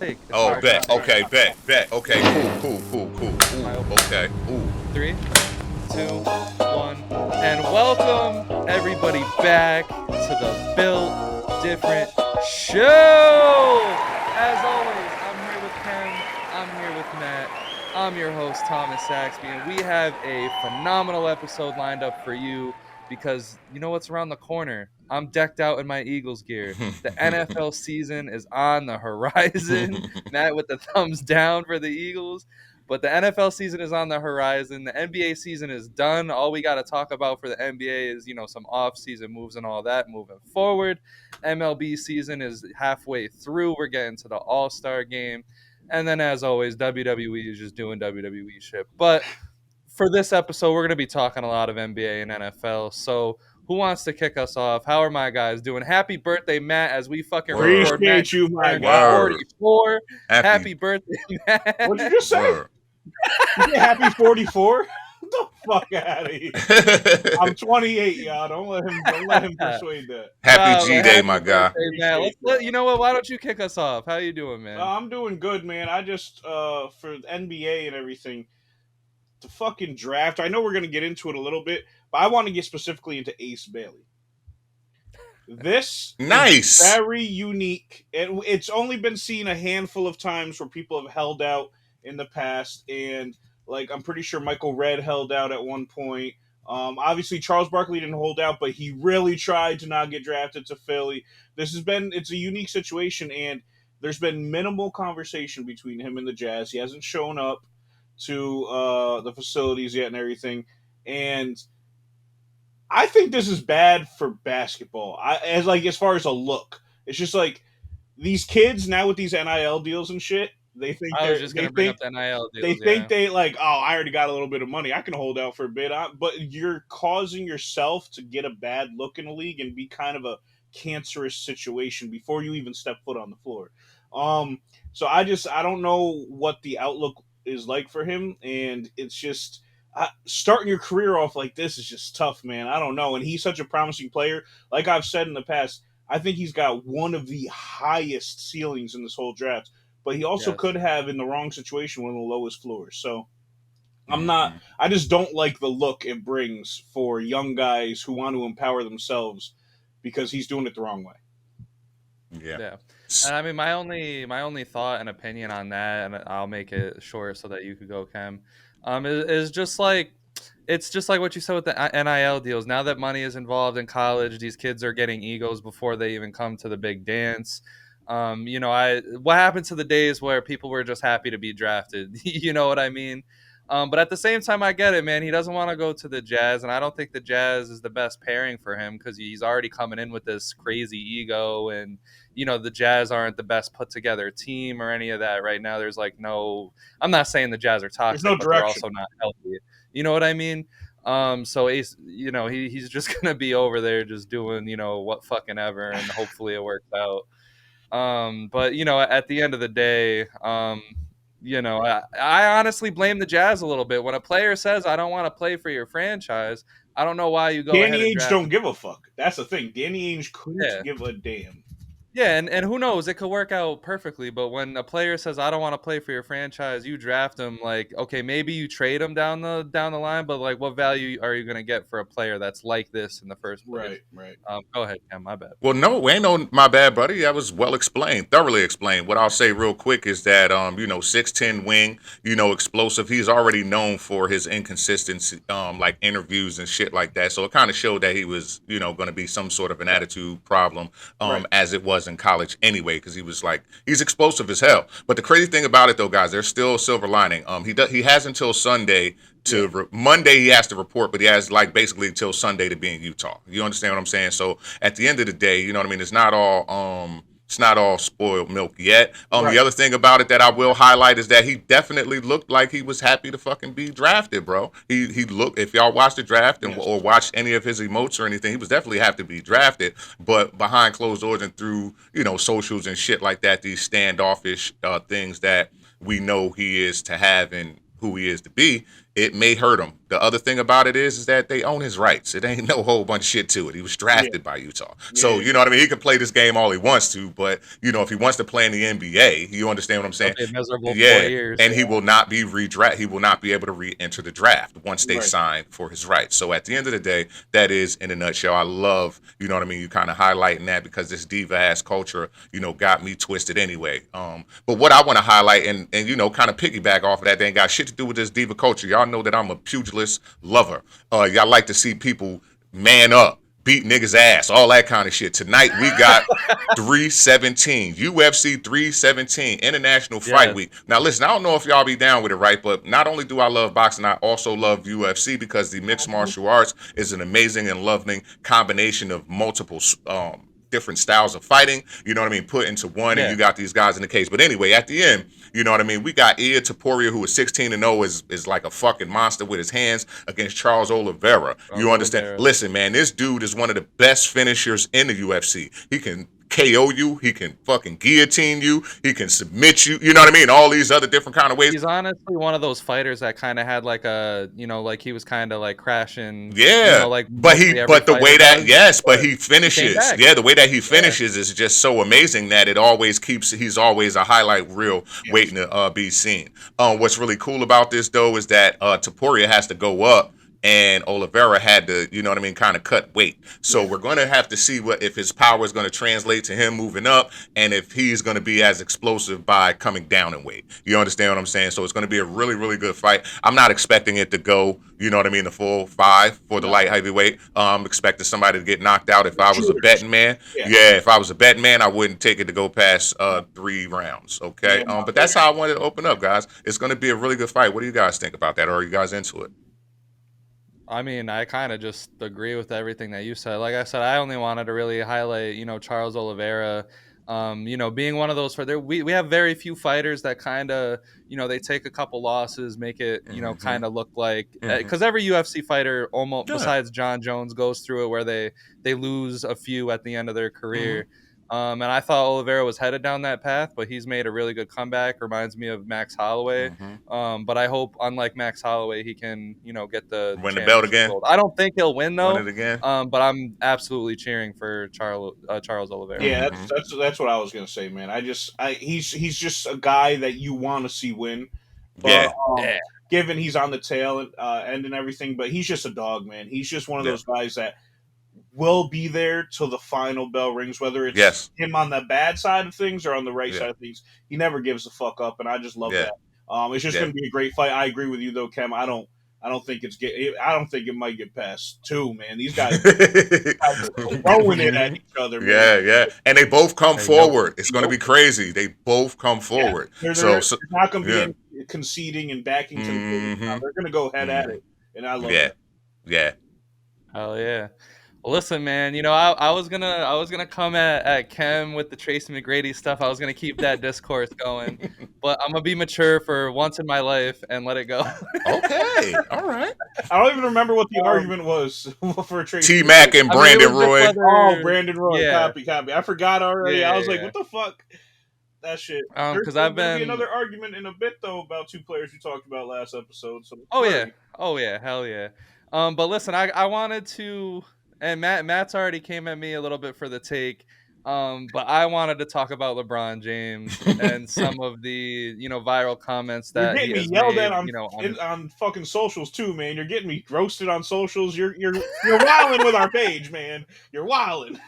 Take. It's Oh, our bet. time. Okay, bet. Okay, cool. I Ooh, open. okay. Ooh. 3, 2, 1, and welcome everybody back to the Built Different Show. As always, I'm here with Ken. I'm here with Matt. I'm your host Thomas Saxby, and we have a phenomenal episode lined up for you because you know what's around the corner. I'm decked out in my Eagles gear. The NFL season is on the horizon. Matt with the thumbs down for the Eagles. But the NFL season is on the horizon. The NBA season is done. All we got to talk about for the NBA is, some off-season moves and all that moving forward. MLB season is halfway through. We're getting to the All-Star game. And then, as always, WWE is just doing WWE shit. But for this episode, we're going to be talking a lot of NBA and NFL. So who wants to kick us off? How are my guys doing? Happy birthday, Matt, as we fucking Word. record. Matt Appreciate you, my turned guy. Word. 44. Happy Happy birthday, Matt. What'd you just say? word. You say happy 44? Get the fuck out of here. I'm 28, y'all. Don't let him persuade that. Happy Wow, G man, Day, happy my guy. birthday, man. Appreciate You know what? Why don't you kick us off? How you doing, man? I'm doing good, man. I just for the NBA and everything, the fucking draft. I know we're gonna get into it a little bit, but I want to get specifically into Ace Bailey. This is Nice. very unique, and it's only been seen a handful of times where people have held out in the past, and like I'm pretty sure Michael Redd held out at one point. Obviously, Charles Barkley didn't hold out, but he really tried to not get drafted to Philly. It's a unique situation, and there's been minimal conversation between him and the Jazz. He hasn't shown up to the facilities yet and everything, and I think this is bad for basketball. As far as a look, it's just like these kids now with these NIL deals and shit. They think I was just they gonna bring up think the NIL they deals. think Yeah, they like, oh, I already got a little bit of money. I can hold out for a bit. But you're causing yourself to get a bad look in the league and be kind of a cancerous situation before you even step foot on the floor. Um, so I don't know what the outlook is like for him, and it's just starting your career off like this is just tough, man. I don't know, and he's such a promising player. Like I've said in the past, I think he's got one of the highest ceilings in this whole draft, but he also yes, could have, in the wrong situation, one of the lowest floors. So I'm not. Mhm. I just don't like the look it brings for young guys who want to empower themselves because he's doing it the wrong way. Yeah. yeah. And I mean, my only thought and opinion on that, and I'll make it short so that you could go, Cam. Is just like it's just like what you said with the NIL deals. Now that money is involved in college, these kids are getting egos before they even come to the big dance. I what happened to the days where people were just happy to be drafted? You know what I mean? But at the same time, I get it, man. He doesn't want to go to the Jazz, and I don't think the Jazz is the best pairing for him because he's already coming in with this crazy ego, and the Jazz aren't the best put together team or any of that right now. There's like no, I'm not saying the Jazz are There's no toxic, but they're direction. also not healthy. You know what I mean? So Ace, he's just gonna be over there just doing what fucking ever, and hopefully it works out. But at the end of the day, I honestly blame the Jazz a little bit. When a player says, "I don't want to play for your franchise," I don't know why you go ahead Danny and Ainge draft don't him. give a fuck. That's the thing. Danny Ainge couldn't Yeah. give a damn. Yeah, and who knows? It could work out perfectly. But when a player says, "I don't want to play for your franchise," you draft him. Like, okay, maybe you trade him down the line, but like, what value are you going to get for a player that's like this in the first place? Right, right. Go ahead, Cam. My bad. Well, no, ain't no my bad, buddy. That was well explained, thoroughly explained. What I'll say real quick is that 6'10" wing, explosive. He's already known for his inconsistency, like interviews and shit like that. So it kind of showed that he was, going to be some sort of an attitude problem, Right. as it was in college anyway, because he's explosive as hell. But the crazy thing about it though, guys, there's still a silver lining. He has until Sunday Yeah. Monday he has to report, but he has like basically until Sunday to be in Utah. You understand what I'm saying? So at the end of the day, you know what I mean? It's not all spoiled milk yet. The Right. other thing about it that I will highlight is that he definitely looked like he was happy to fucking be drafted, bro. He looked, if y'all watched the draft Yes. or watched any of his emotes or anything, he was definitely happy to be drafted. But behind closed doors and through socials and shit like that, these standoffish things that we know he is to have and who he is to be, it may hurt him. The other thing about it is that they own his rights. It ain't no whole bunch of shit to it. He was Yeah, drafted by Utah. yeah, So, you know what I mean? He can play this game all he wants to, but, if he wants to play in the NBA, you understand what I'm It'll saying? be a miserable 4 Yeah. years. And he will not be redraft. He will not be able to re-enter the draft once they right. sign for his rights. So at the end of the day, that is in a nutshell. I love, you know what I mean? You kind of highlighting that because this diva ass culture, got me twisted anyway. But what I want to highlight and kind of piggyback off of that, they ain't got shit to do with this diva culture. Y'all know that I'm a pugilist lover. Y'all like to see people man up, beat niggas ass, all that kind of shit. Tonight we got 317, UFC 317, International Fight Yeah. Week. Now listen, I don't know if y'all be down with it, right? But not only do I love boxing, I also love UFC because the mixed martial arts is an amazing and loving combination of multiple different styles of fighting, you know what I mean, put into one, and Yeah. you got these guys in the cage. But anyway, at the end, you know what I mean, we got Ilia Topuria, who is 16-0, is like a fucking monster with his hands against Charles Oliveira. You understand? Oliveira. Listen, man, this dude is one of the best finishers in the UFC. He can KO you, he can fucking guillotine you, he can submit you, you know what I mean? All these other different kind of ways. He's honestly one of those fighters that kind of had like like he was kind of like crashing, Yeah, like but mostly every the way fighter that, does, yes, but but he he came finishes. back. Yeah, the way that he Yeah. finishes is just so amazing that it always keeps. He's always a highlight reel Yes. waiting to be seen. What's really cool about this though is that Topuria has to go up. And Oliveira had to, you know what I mean, kind of cut weight. So we're going to have to see if his power is going to translate to him moving up, and if he's going to be as explosive by coming down in weight. You understand what I'm saying? So it's going to be a really, really good fight. I'm not expecting it to go, you know what I mean, the full 5 for the light heavyweight. I'm expecting somebody to get knocked out. If I was a betting man, if I was a betting man, I wouldn't take it to go past 3 rounds. Okay, but that's how I wanted to open up, guys. It's going to be a really good fight. What do you guys think about that? Or are you guys into it? I mean, I kind of just agree with everything that you said. Like I said, I only wanted to really highlight, Charles Oliveira, being one of those for there. We have very few fighters that kind of, they take a couple losses, make it, kind of look like, because every UFC fighter almost besides John Jones goes through it where they lose a few at the end of their career. And I thought Oliveira was headed down that path, but he's made a really good comeback. Reminds me of Max Holloway. But I hope, unlike Max Holloway, he can, get the Win the belt again. gold. I don't think he'll win though. Win it again. But I'm absolutely cheering for Charles Oliveira. Yeah, that's what I was gonna say, man. He's just a guy that you want to see win. But, given he's on the tail end and everything, but he's just a dog, man. He's just one of those guys that will be there till the final bell rings, whether it's him on the bad side of things or on the right side of things. He never gives a fuck up, and I just love that. It's just going to be a great fight. I agree with you though, Kem. I don't think I don't think it might get past 2, man. These guys are throwing it at each other, man. Yeah. And they both come forward. It's going to be crazy. They both come forward. They're not going to be conceding and backing to the they're going to go head at it, and I love it. Yeah. Hell yeah. Well, listen, man. I was gonna come at Kem with the Tracy McGrady stuff. I was gonna keep that discourse going, but I'm gonna be mature for once in my life and let it go. Okay, all right. I don't even remember what the argument was for Tracy. T-Mac and Brandon Roy. Brandon Roy. Yeah. Copy. I forgot already. I was like, what the fuck? That shit. Because There's gonna be another argument in a bit though about 2 players we talked about last episode. So oh yeah, hell yeah. But listen, I wanted to. And Matt's already came at me a little bit for the take, but I wanted to talk about LeBron James and some of the viral comments that you're getting he has me yelled made, at on fucking socials too, man. You're getting me roasted on socials. You're wilding with our page, man. You're wilding.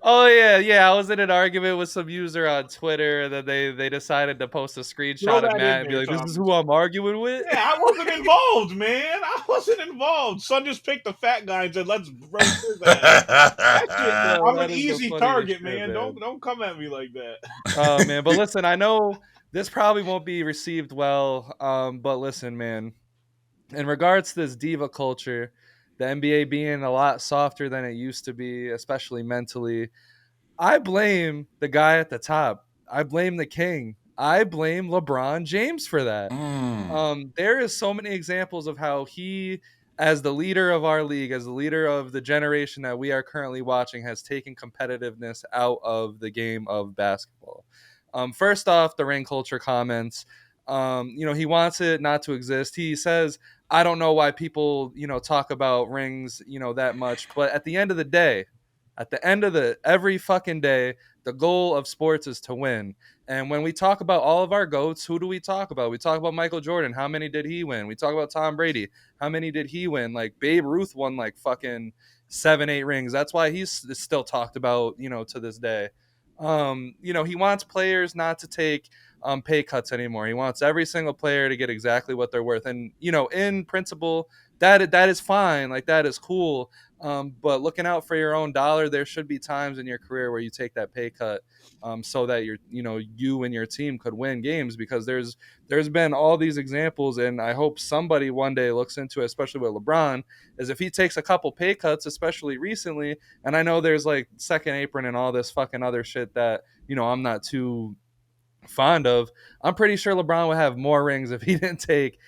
Oh yeah. I was in an argument with some user on Twitter that they decided to post a screenshot of Matt and be like, "This is who I'm arguing with." Yeah, I wasn't involved, man. I wasn't involved. Son just picked the fat guy and said, "Let's roast his ass." I'm an easy target, man. Don't come at me like that. Oh man, but listen, I know this probably won't be received well. But listen, man, in regards to this diva culture, the NBA being a lot softer than it used to be, especially mentally, I blame the guy at the top. I blame the king. I blame LeBron James for that. There is so many examples of how he, as the leader of our league, as the leader of the generation that we are currently watching, has taken competitiveness out of the game of basketball. First off, the ring culture comments. He wants it not to exist. He says, I don't know why people, talk about rings, that much. But at the end of the day, at the end of every fucking day, the goal of sports is to win. And when we talk about all of our GOATs, who do we talk about? We talk about Michael Jordan. How many did he win? We talk about Tom Brady. How many did he win? Like Babe Ruth won like fucking 7-8 rings. That's why he's still talked about, to this day. He wants players not to take pay cuts anymore. He wants every single player to get exactly what they're worth. And, in principle, that is fine. Like that is cool. But looking out for your own dollar, there should be times in your career where you take that pay cut so that you and your team could win games, because there's been all these examples, and I hope somebody one day looks into it, especially with LeBron, is if he takes a couple pay cuts, especially recently, and I know there's like second apron and all this fucking other shit that, I'm not too fond of. I'm pretty sure LeBron would have more rings if he didn't take,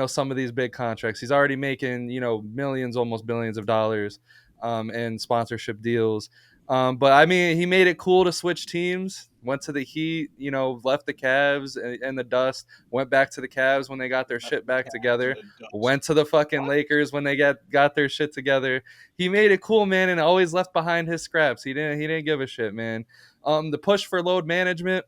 some of these big contracts. He's already making, millions, almost billions of dollars in sponsorship deals. But I mean, he made it cool to switch teams, went to the Heat, left the Cavs and the dust, went back to the Cavs when they got their shit back together, went to the fucking Lakers when they got their shit together. He made it cool, man, and always left behind his scraps. He didn't give a shit, man. The push for load management,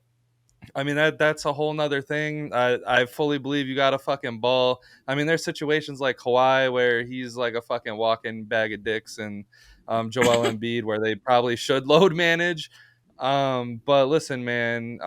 I mean, that's a whole nother thing. I fully believe you got a fucking ball. I mean, there's situations like Kawhi where he's like a fucking walking bag of dicks, and Joel Embiid where they probably should load manage. But listen, man,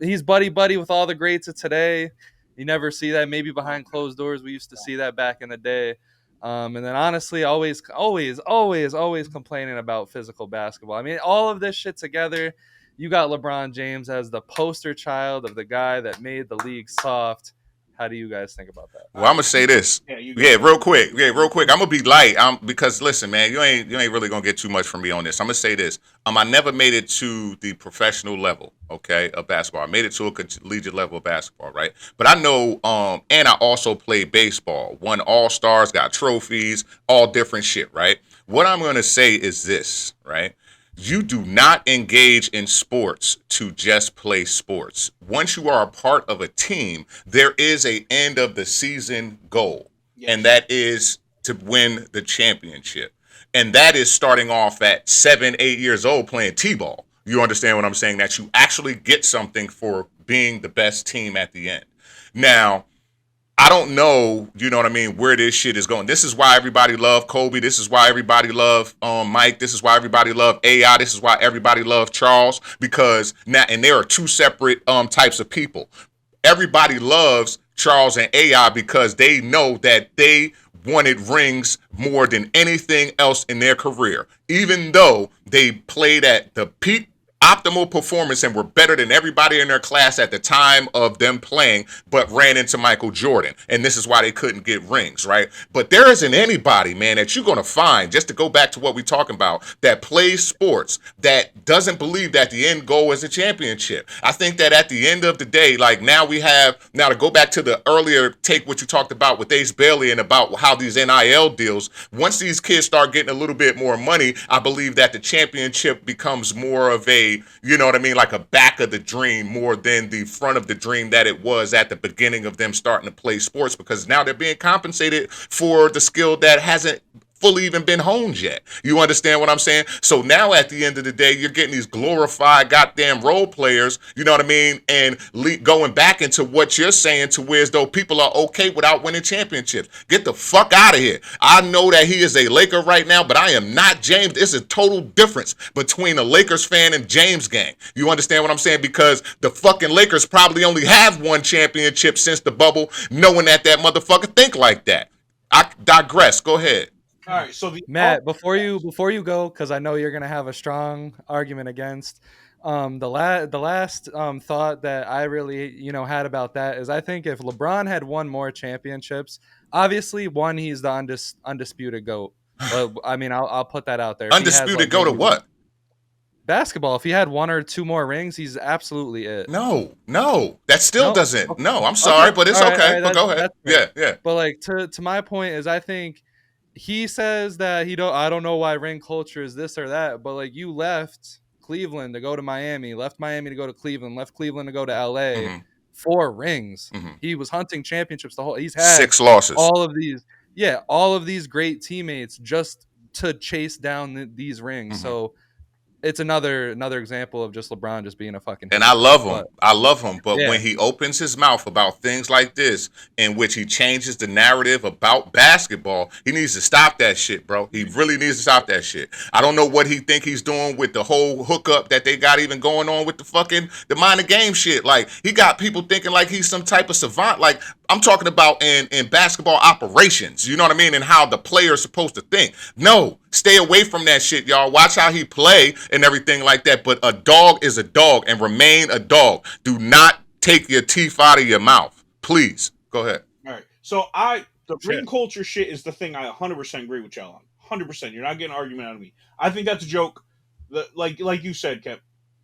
he's buddy with all the greats of today. You never see that. Maybe behind closed doors, we used to see that back in the day. And then honestly, always complaining about physical basketball. I mean, all of this shit together, you got LeBron James as the poster child of the guy that made the league soft. How do you guys think about that? Well, I'm gonna say this. Yeah, real quick. I'm gonna be light. Because listen, man, you ain't really gonna get too much from me on this. I'm gonna say this. I never made it to the professional level, okay, of basketball. I made it to a collegiate level of basketball, right? But I know, and I also played baseball. Won All-Stars, got trophies, all different shit, right? What I'm gonna say is this, right? You do not engage in sports to just play sports. Once you are a part of a team, there is a end of the season goal, and that is to win the championship. And that is starting off at 7, 8 years old playing t-ball. You understand what I'm saying? That you actually get something for being the best team at the end. Now, I don't know, you know what I mean, where this shit is going. This is why everybody love Kobe. This is why everybody love Mike. This is why everybody love AI. This is why everybody love Charles. Because now, and there are two separate types of people. Everybody loves Charles and AI because they know that they wanted rings more than anything else in their career. Even though they played at the peak optimal performance and were better than everybody in their class at the time of them playing, but ran into Michael Jordan. And this is why they couldn't get rings, right? But there isn't anybody, man, that you're going to find, just to go back to what we're talking about, that plays sports, that doesn't believe that the end goal is a championship. I think that at the end of the day, like now to go back to the earlier take what you talked about with Ace Bailey and about how these NIL deals, once these kids start getting a little bit more money, I believe that the championship becomes more of a, you know what I mean, like a back of the dream more than the front of the dream that it was at the beginning of them starting to play sports, because now they're being compensated for the skill that hasn't fully even been honed yet. You understand what I'm saying? So now at the end of the day, you're getting these glorified goddamn role players, you know what I mean? And going back into what you're saying to where as though people are okay without winning championships. Get the fuck out of here. I know that he is a Laker right now, but I am not James. It's a total difference between a Lakers fan and James gang. You understand what I'm saying? Because the fucking Lakers probably only have one championship since the bubble, knowing that motherfucker think like that. I digress. Go ahead. All right, so Matt, before you go, because I know you're gonna have a strong argument against the last thought that I really had about that is I think if LeBron had won more championships, obviously one, he's the undisputed GOAT. But I mean, I'll put that out there. Undisputed GOAT of what? Basketball. If he had one or two more rings, he's absolutely it. No, that still doesn't. Okay. No, I'm sorry, but it's okay. But go ahead. Yeah. But like to my point is, I think he says that I don't know why ring culture is this or that, but like you left Cleveland to go to Miami, left Miami to go to Cleveland, left Cleveland to go to LA 4 rings. Mhm. He was hunting championships the whole. He's had 6 losses. all of these great teammates just to chase down these rings. Mhm. So it's another example of just LeBron just being a fucking And I hypocrite. love him. But I love him. But yeah, when he opens his mouth about things like this, in which he changes the narrative about basketball, he needs to stop that shit, bro. He really needs to stop that shit. I don't know what he think he's doing with the whole hookup that they got even going on with the minor game shit. Like, he got people thinking like he's some type of savant. Like, I'm talking about in basketball operations, you know what I mean, and how the player is supposed to think. No, stay away from that shit, y'all. Watch how he play and everything like that. But a dog is a dog and remain a dog. Do not take your teeth out of your mouth. Please. Go ahead. All right. So the ring culture shit is the thing I 100% agree with y'all on. 100%. You're not getting an argument out of me. I think that's a joke. Like you said, Kev,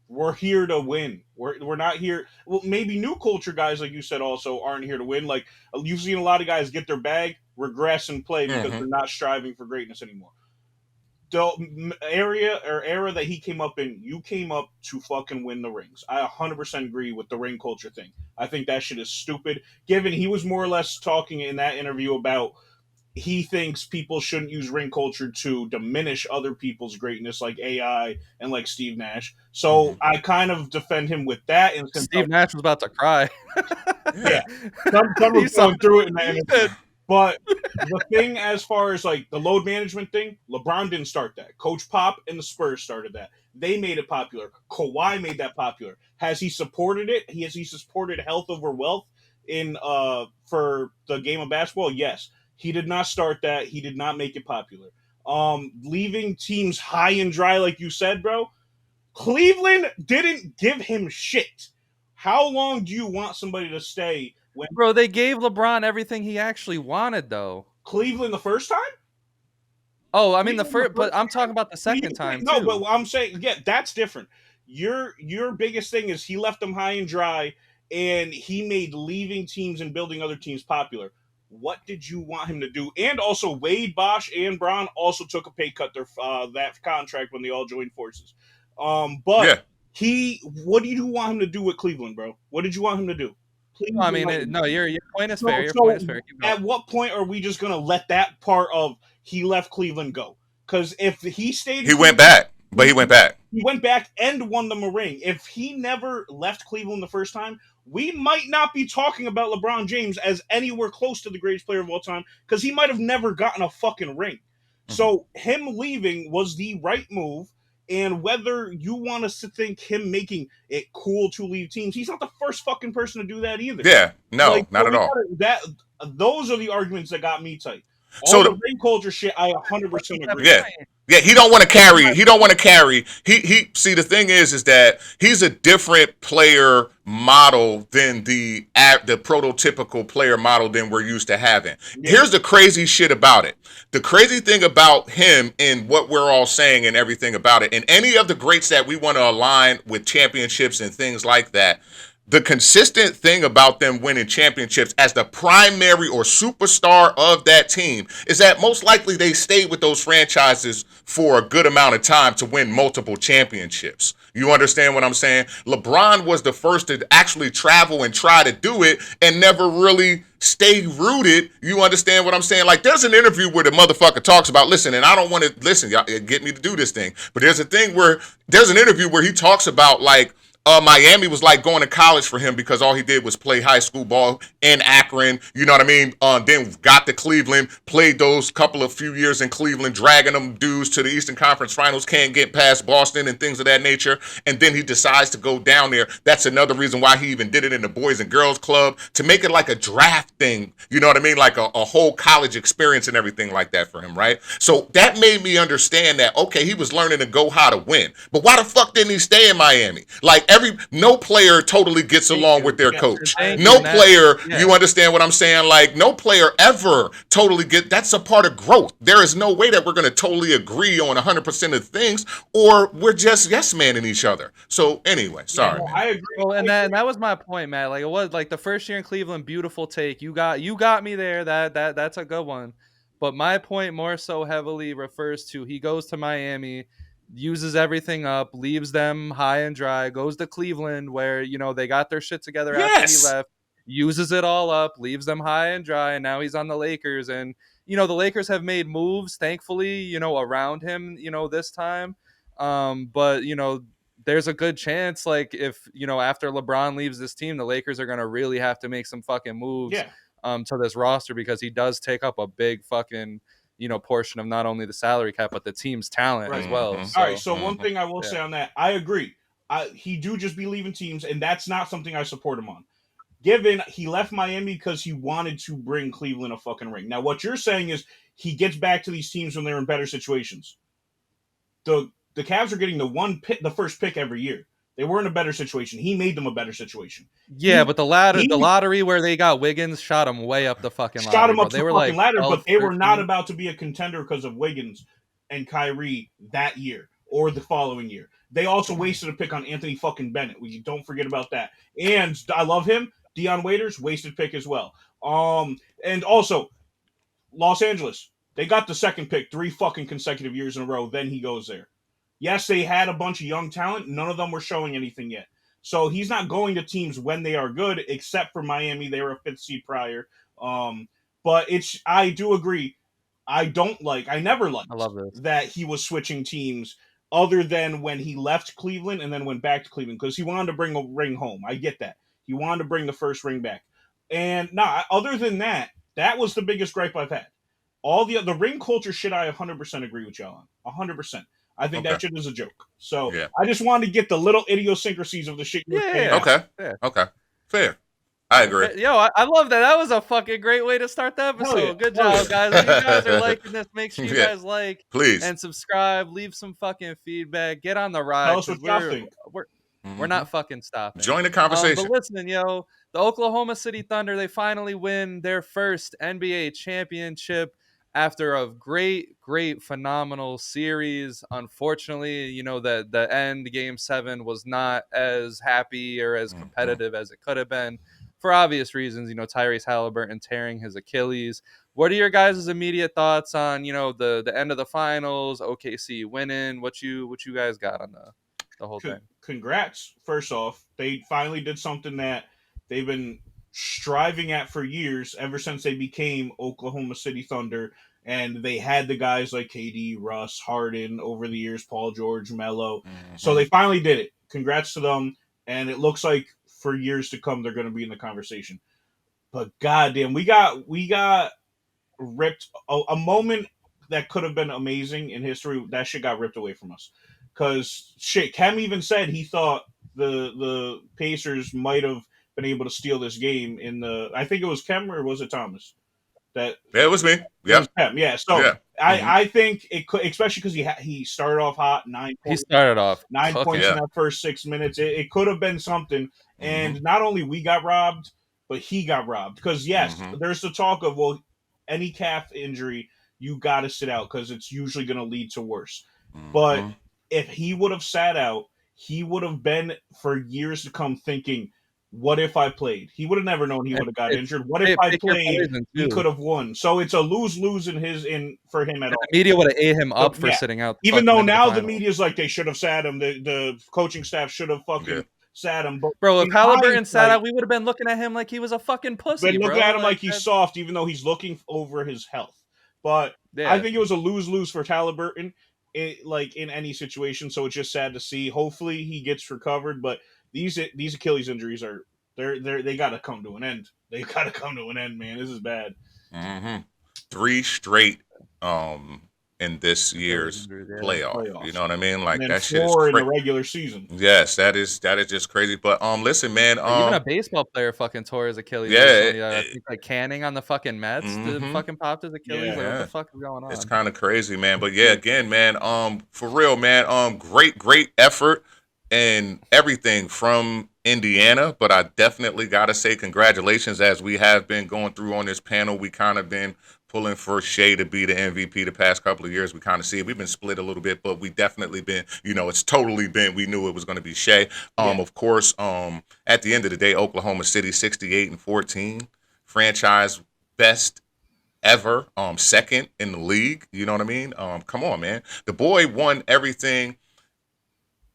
we're here to win. We're not here. Well, maybe new culture guys, like you said, also aren't here to win. Like, you've seen a lot of guys get their bag, regress, and play because they're not striving for greatness anymore. The era that he came up in, you came up to fucking win the rings. I 100% agree with the ring culture thing. I think that shit is stupid. Given he was more or less talking in that interview about he thinks people shouldn't use ring culture to diminish other people's greatness, like AI and like Steve Nash. So I kind of defend him with that. And Steve Nash was about to cry. Yeah, some was going through it in that interview. But the thing, as far as like the load management thing, LeBron didn't start that. Coach Pop and the Spurs started that. They made it popular. Kawhi made that popular. Has he supported it? Has he supported health over wealth in for the game of basketball? Yes. He did not start that. He did not make it popular. Leaving teams high and dry, like you said, bro. Cleveland didn't give him shit. How long do you want somebody to stay when Bro, they gave LeBron everything he actually wanted, though. Cleveland the first time? Oh, I mean the first, but I'm talking about the second time too. No, but I'm saying, yeah, that's different. Your biggest thing is he left them high and dry, and he made leaving teams and building other teams popular. What did you want him to do? And also, Wade, Bosch, and Braun also took a pay cut their that contract when they all joined forces. But what did you want him to do with Cleveland, bro? What did you want him to do? Please, I mean, your point is fair. Your point is fair. At what point are we just gonna let that part of he left Cleveland go? Because if he stayed, he went back. But he went back. He went back and won them a ring. If he never left Cleveland the first time, we might not be talking about LeBron James as anywhere close to the greatest player of all time, because he might have never gotten a fucking ring. Mm-hmm. So him leaving was the right move. And whether you want us to think him making it cool to leave teams, he's not the first fucking person to do that either. Yeah, no, not at all. Those are the arguments that got me tight. So the ring culture shit, I 100% agree. Yeah, he don't want to carry. He don't want to carry. He see, the thing is that he's a different player model than the prototypical player model than we're used to having. Yeah. Here's the crazy shit about it. The crazy thing about him and what we're all saying and everything about it, and any of the greats that we want to align with championships and things like that, the consistent thing about them winning championships as the primary or superstar of that team is that most likely they stayed with those franchises for a good amount of time to win multiple championships. You understand what I'm saying? LeBron was the first to actually travel and try to do it and never really stay rooted. You understand what I'm saying? Like, there's an interview where the motherfucker talks about, listen, and I don't want to listen, y'all get me to do this thing, but there's an interview where he talks about, like, Miami was like going to college for him because all he did was play high school ball in Akron, you know what I mean? Then got to Cleveland, played those few years in Cleveland, dragging them dudes to the Eastern Conference Finals, can't get past Boston and things of that nature. And then he decides to go down there. That's another reason why he even did it in the Boys and Girls Club, to make it like a draft thing, you know what I mean? Like a whole college experience and everything like that for him, right? So that made me understand that, okay, he was learning to go how to win. But why the fuck didn't he stay in Miami? Like, no player totally gets along with their coach. No player, you understand what I'm saying? Like, no player ever totally that's a part of growth. There is no way that we're going to totally agree on 100% of things, or we're just yes-manning each other. So anyway, sorry. Yeah, I agree. Well, and that was my point, Matt. Like, it was like the first year in Cleveland, beautiful take. You got me there. That's a good one. But my point more so heavily refers to he goes to Miami. uses everything up, leaves them high and dry, goes to Cleveland where, they got their shit together after he Yes. left, uses it all up, leaves them high and dry, and now he's on the Lakers. And, the Lakers have made moves, thankfully, around him, this time. But, there's a good chance, like, if, after LeBron leaves this team, the Lakers are going to really have to make some fucking moves to this roster, because he does take up a big fucking, portion of not only the salary cap, but the team's talent as well. Mhm. So, All right, so one thing I will yeah. say on that, I agree. He do just be leaving teams, and that's not something I support him on. Given he left Miami because he wanted to bring Cleveland a fucking ring. Now, what you're saying is he gets back to these teams when they're in better situations. The Cavs are getting the first pick every year. They were in a better situation. He made them a better situation. Yeah, but the he lottery where they got Wiggins shot him way up the fucking shot lottery, him bro. up They the were fucking like ladder, 12, but they were not 13. about to be a contender because of Wiggins and Kyrie that year or the following year. They also wasted a pick on Anthony fucking Bennett. We don't forget about that. And I love him. Dion Waiters, wasted pick as well. And also Los Angeles, they got the second pick 3 fucking consecutive years in a row. Then he goes there. Yes, they had a bunch of young talent. None of them were showing anything yet. So he's not going to teams when they are good, except for Miami. They were a 5th seed prior. But I do agree. I never I liked love this. that he was switching teams other than when he left Cleveland and then went back to Cleveland because he wanted to bring a ring home. I get that. He wanted to bring the first ring back. And other than that, that was the biggest gripe I've had. All the ring culture shit, I 100% agree with y'all on. 100%. I think Okay. that shit is a joke. So Yeah. I just wanted to get the little idiosyncrasies of the shit you were saying. Yeah. Okay. Yeah. Okay. Fair. I agree. Yo, I love that. That was a fucking great way to start the episode. yeah. Good Hell job, guys. If you guys are liking this, make sure you Yeah. guys like Please. and subscribe. Leave some fucking feedback. Get on the ride. Tell us what y'all think. We're not fucking stopping. Join the conversation. But listening, yo, the Oklahoma City Thunder, they finally win their first NBA championship after a great, phenomenal series. Unfortunately, the end, Game 7, was not as happy or as competitive as it could have been for obvious reasons. Tyrese Halliburton tearing his Achilles. What are your guys' immediate thoughts on, the end of the finals, OKC winning? What you guys got on the whole thing? Congrats. First off, they finally did something that they've been striving at for years, ever since they became Oklahoma City Thunder, and they had the guys like KD, Russ, Harden over the years, Paul George, Melo. So they finally did it. Congrats to them, and it looks like for years to come they're going to be in the conversation. But goddamn, we got ripped a moment that could have been amazing in history. That shit got ripped away from us. Because shit, Kem even said he thought the Pacers might have been able to steal this game in the. I think it was Kem or was it Thomas? That Yeah, it was me. it Yeah. was Kem. Yeah. So Yeah. I think it could, especially because he started off hot, 9 He points, started off 9 cooking. points Yeah. in that first 6 minutes. It could have been something. And not only we got robbed, but he got robbed. Because yes, there's the talk of, well, any calf injury, you got to sit out because it's usually going to lead to worse. But if he would have sat out, he would have been for years to come thinking, what if I played? He would have never known he would have got injured. What if I played? He could have won. So it's a lose-lose for him at all. The media would have ate him up for sitting out. Even though now the media's like they should have sat him. The coaching staff should have fucking sat him. But bro, if Halliburton sat out, we would have been looking at him like he was a fucking pussy. Been looking at him like he's soft, even though he's looking over his health. But I think it was a lose-lose for Halliburton, in any situation. So it's just sad to see. Hopefully he gets recovered. But these Achilles injuries are they got to come to an end. They got to come to an end, man. This is bad. 3 straight in this year's playoff. You know what I mean? Like that shit is 4 in the regular season. Yes, that is just crazy. But listen, man. Even a baseball player fucking tore his Achilles. Yeah, I think like Canning on the fucking Mets fucking popped his Achilles. Like, what the fuck is going on? It's kind of crazy, man. But yeah, again, man. For real, man. Great effort and everything from Indiana. But I definitely gotta say congratulations, as we have been going through on this panel. We kind of been pulling for Shai to be the MVP the past couple of years. We kind of see it. We've been split a little bit, but we definitely been, it's totally been, we knew it was going to be Shai. Of course, at the end of the day, Oklahoma City 68-14, franchise best ever, second in the league. You know what I mean? Come on, man. The boy won everything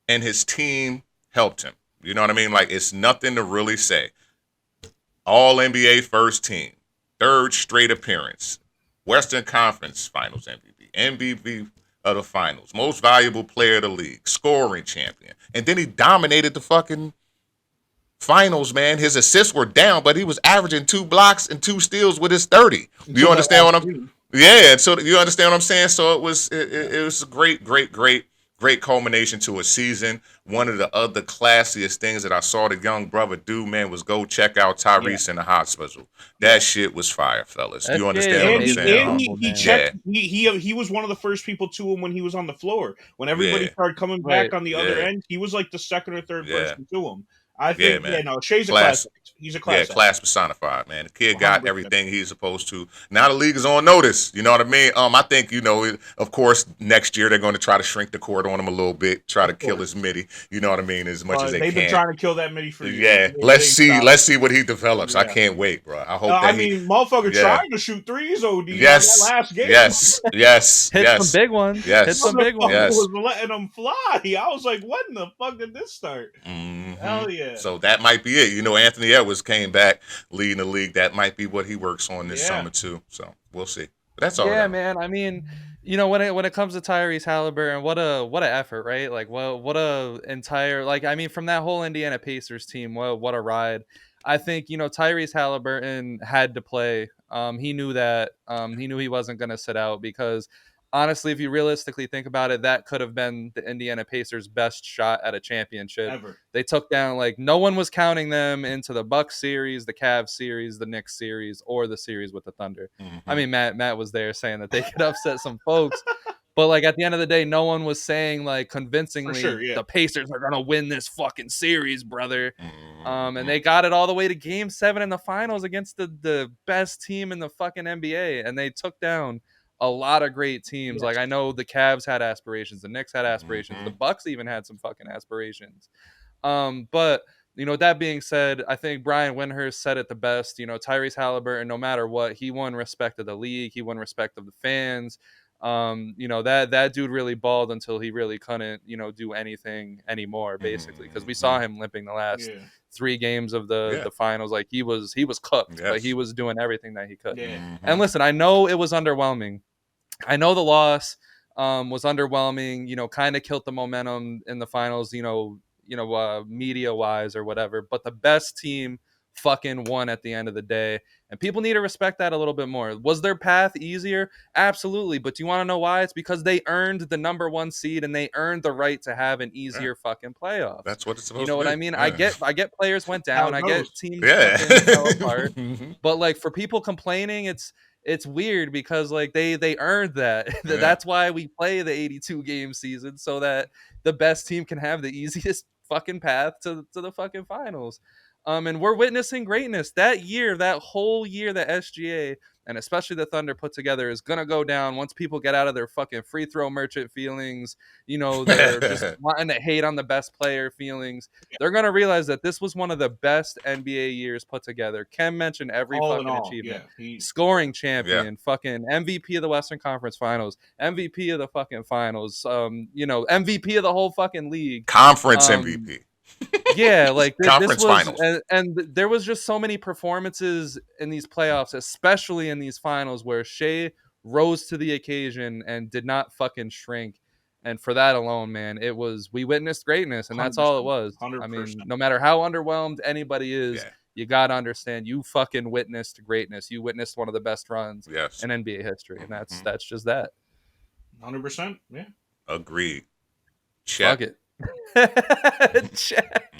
and his team helped him. You know what I mean? Like, it's nothing to really say. All NBA first team, third straight appearance, Western Conference Finals MVP of the Finals, most valuable player of the league, scoring champion, and then he dominated the fucking finals, man. His assists were down, but he was averaging 2 blocks and 2 steals with his 30. Do you understand what I'm? Yeah, so you understand what I'm saying? So it was a great culmination to a season. One of the other classiest things that I saw the young brother do, man, was go check out Tyrese in the hospital. That shit was fire, fellas. Do you understand what I'm saying? And he checked. He was one of the first people to him when he was on the floor. When everybody started coming back on the other end, he was like the second or third person to him. I think, Shai's a class. He's a class. Yeah, class personified, man. The kid got 100%. Everything he's supposed to. Now the league is on notice. You know what I mean? I think, of course, next year they're going to try to shrink the court on him a little bit, try to kill his midi. You know what I mean? As much as they can. They've been trying to kill that midi for years. Yeah, let's see what he develops. Yeah. I can't wait, bro. I hope. Motherfucker trying to shoot threes. OD. Yes. That last game. Yes. Hit some big ones. Yes. Hit some big ones. Was letting them fly. I was like, when the fuck did this start? Mm-hmm. Hell yeah. So that might be it. Anthony Edwards came back leading the league. That might be what he works on this summer too. So we'll see. But that's all. Yeah, man. I mean, when it comes to Tyrese Halliburton, what an effort, right? Like, what a entire from that whole Indiana Pacers team, what a ride. I think Tyrese Halliburton had to play. He knew that. He knew he wasn't going to sit out because. Honestly, if you realistically think about it, that could have been the Indiana Pacers' best shot at a championship. Ever. They took down, no one was counting them into the Bucks series, the Cavs series, the Knicks series, or the series with the Thunder. Mm-hmm. I mean, Matt was there saying that they could upset some folks. But, at the end of the day, no one was saying, convincingly, the Pacers are going to win this fucking series, brother. Mm-hmm. And they got it all the way to Game 7 in the finals against the best team in the fucking NBA. And they took down a lot of great teams. Yes. I know the Cavs had aspirations, the Knicks had aspirations, the Bucks even had some fucking aspirations. But that being said, I think Brian Windhorst said it the best. Tyrese Halliburton, no matter what, he won respect of the league, he won respect of the fans. That dude really balled until he really couldn't, do anything anymore, basically, because we saw him limping the last 3 games of the finals. He was cooked, but he was doing everything that he could. And listen, I know it was underwhelming. I know the loss was underwhelming, kind of killed the momentum in the finals, media wise or whatever, but the best team fucking won at the end of the day. And people need to respect that a little bit more. Was their path easier? Absolutely. But do you want to know why? It's because they earned the number 1 seed and they earned the right to have an easier fucking playoff. That's what it's supposed to be. You know what I mean? Yeah. I get players went down. I get teams fell apart. But for people complaining, it's weird because they earned that. Yeah. That's why we play the 82 game season, so that the best team can have the easiest fucking path to the fucking finals. And we're witnessing greatness. That whole year that SGA and especially the Thunder put together is going to go down once people get out of their fucking free throw merchant feelings. They're just wanting to hate on the best player feelings. They're going to realize that this was one of the best NBA years put together. Ken mentioned every fucking achievement. Scoring champion, fucking MVP of the Western Conference Finals, MVP of the fucking finals, MVP of the whole fucking league. Conference MVP. Yeah, conference finals. And there was just so many performances in these playoffs, especially in these finals, where Shai rose to the occasion and did not fucking shrink. And for that alone, man, we witnessed greatness, and that's all it was. 100%. I mean, no matter how underwhelmed anybody is, you got to understand, you fucking witnessed greatness. You witnessed one of the best runs in NBA history, and that's just that. 100%, yeah. Agreed. Fuck it. Check.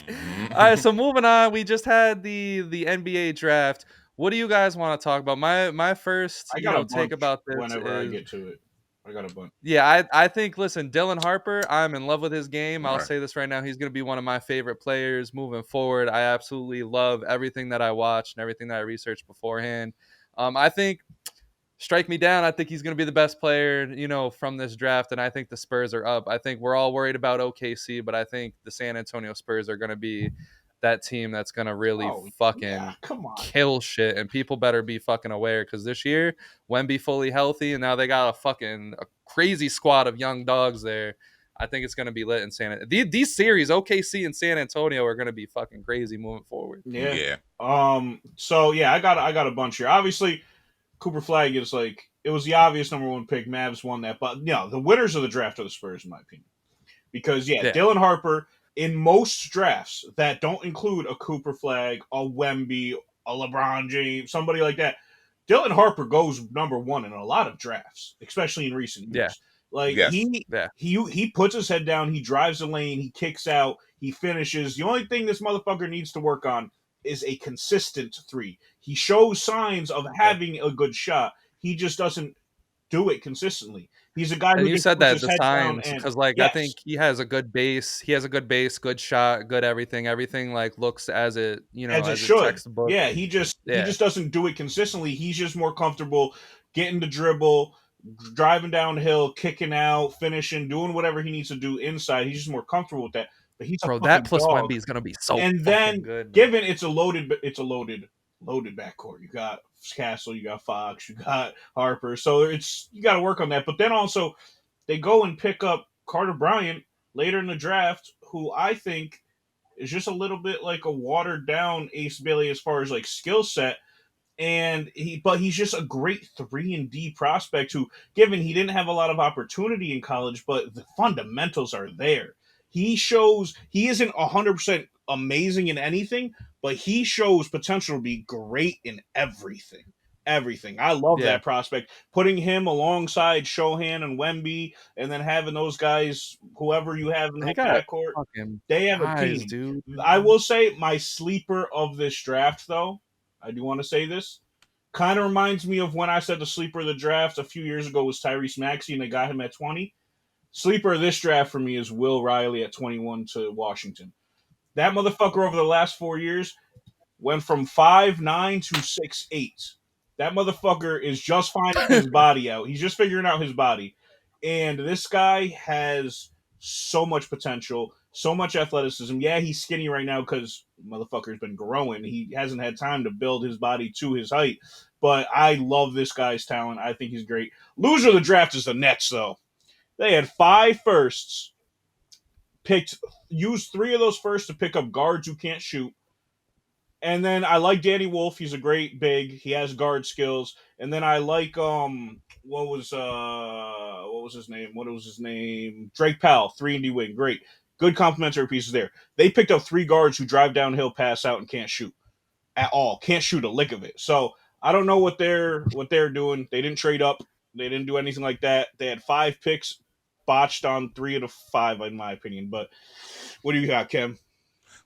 All right, so moving on, we just had the NBA draft. What do you guys want to talk about? My first take about this whenever I get to it. I got a bunch. Yeah, I think, listen, Dylan Harper, I'm in love with his game. I'll say this right now. He's going to be one of my favorite players moving forward. I absolutely love everything that I watched and everything that I researched beforehand. I think strike me down. I think he's going to be the best player, from this draft. And I think the Spurs are up. I think we're all worried about OKC, but I think the San Antonio Spurs are going to be that team that's going to really kill shit. And people better be fucking aware, because this year, Wemby fully healthy, and now they got a crazy squad of young dogs there. I think it's going to be lit in these series, OKC and San Antonio, are going to be fucking crazy moving forward. Yeah. So yeah, I got a bunch here. Obviously, Cooper Flag is like, it was the obvious number one pick. Mavs won that, but the winners of the draft are the Spurs, in my opinion. Because Yeah. Dylan Harper, in most drafts that don't include a Cooper Flag, a Wemby, a LeBron James, somebody like that, Dylan Harper goes number one in a lot of drafts, especially in recent years. Like Yes. he puts his head down, he drives the lane, he kicks out, he finishes. The only thing this motherfucker needs to work on is a consistent three. He shows signs of having a good shot. He just doesn't do it consistently. He's a guy who And you just said puts that his the head down signs, and because like I yes. think he has a good base. He has a good base, good shot, good everything. Everything like looks as it, as it as should. textbook. Yeah, he just doesn't do it consistently. He's just more comfortable getting the dribble, driving downhill, kicking out, finishing, doing whatever he needs to do inside. He's just more comfortable with that. But he's a Bro, fucking that plus dog. Wemby is gonna be so And fucking then good. given it's a loaded backcourt. You got Castle, you got Fox, you got Harper. So you got to work on that. But then also they go and pick up Carter Bryant later in the draft, who I think is just a little bit like a watered down Ace Bailey as far as like skill set. And he's just a great 3-and-D prospect who, given he didn't have a lot of opportunity in college, but the fundamentals are there. He shows he isn't 100% amazing in anything, but he shows potential to be great in everything. Everything. I love that prospect. Putting him alongside Shohan and Wemby, and then having those guys, whoever you have in that backcourt, they have a team. Dude. I will say my sleeper of this draft, though, I do want to say this, kind of reminds me of when I said the sleeper of the draft a few years ago was Tyrese Maxey, and they got him at 20. Sleeper of this draft for me is Will Riley at 21 to Washington. That motherfucker over the last 4 years went from 5'9" to 6'8". That motherfucker is just finding his body out. He's just figuring out his body. And this guy has so much potential, so much athleticism. Yeah, he's skinny right now because motherfucker's been growing. He hasn't had time to build his body to his height. But I love this guy's talent. I think he's great. Loser of the draft is the Nets, though. They had 5 firsts, used 3 of those firsts to pick up guards who can't shoot. And then I like Danny Wolf. He's a great big. He has guard skills. And then I like what was his name? What was his name? Drake Powell, 3-and-D wing. Great. Good complementary pieces there. They picked up 3 guards who drive downhill, pass out, and can't shoot at all. Can't shoot a lick of it. So I don't know what they're doing. They didn't trade up. They didn't do anything like that. They had 5 picks, botched on 3 of the 5, in my opinion. But what do you got, Kim?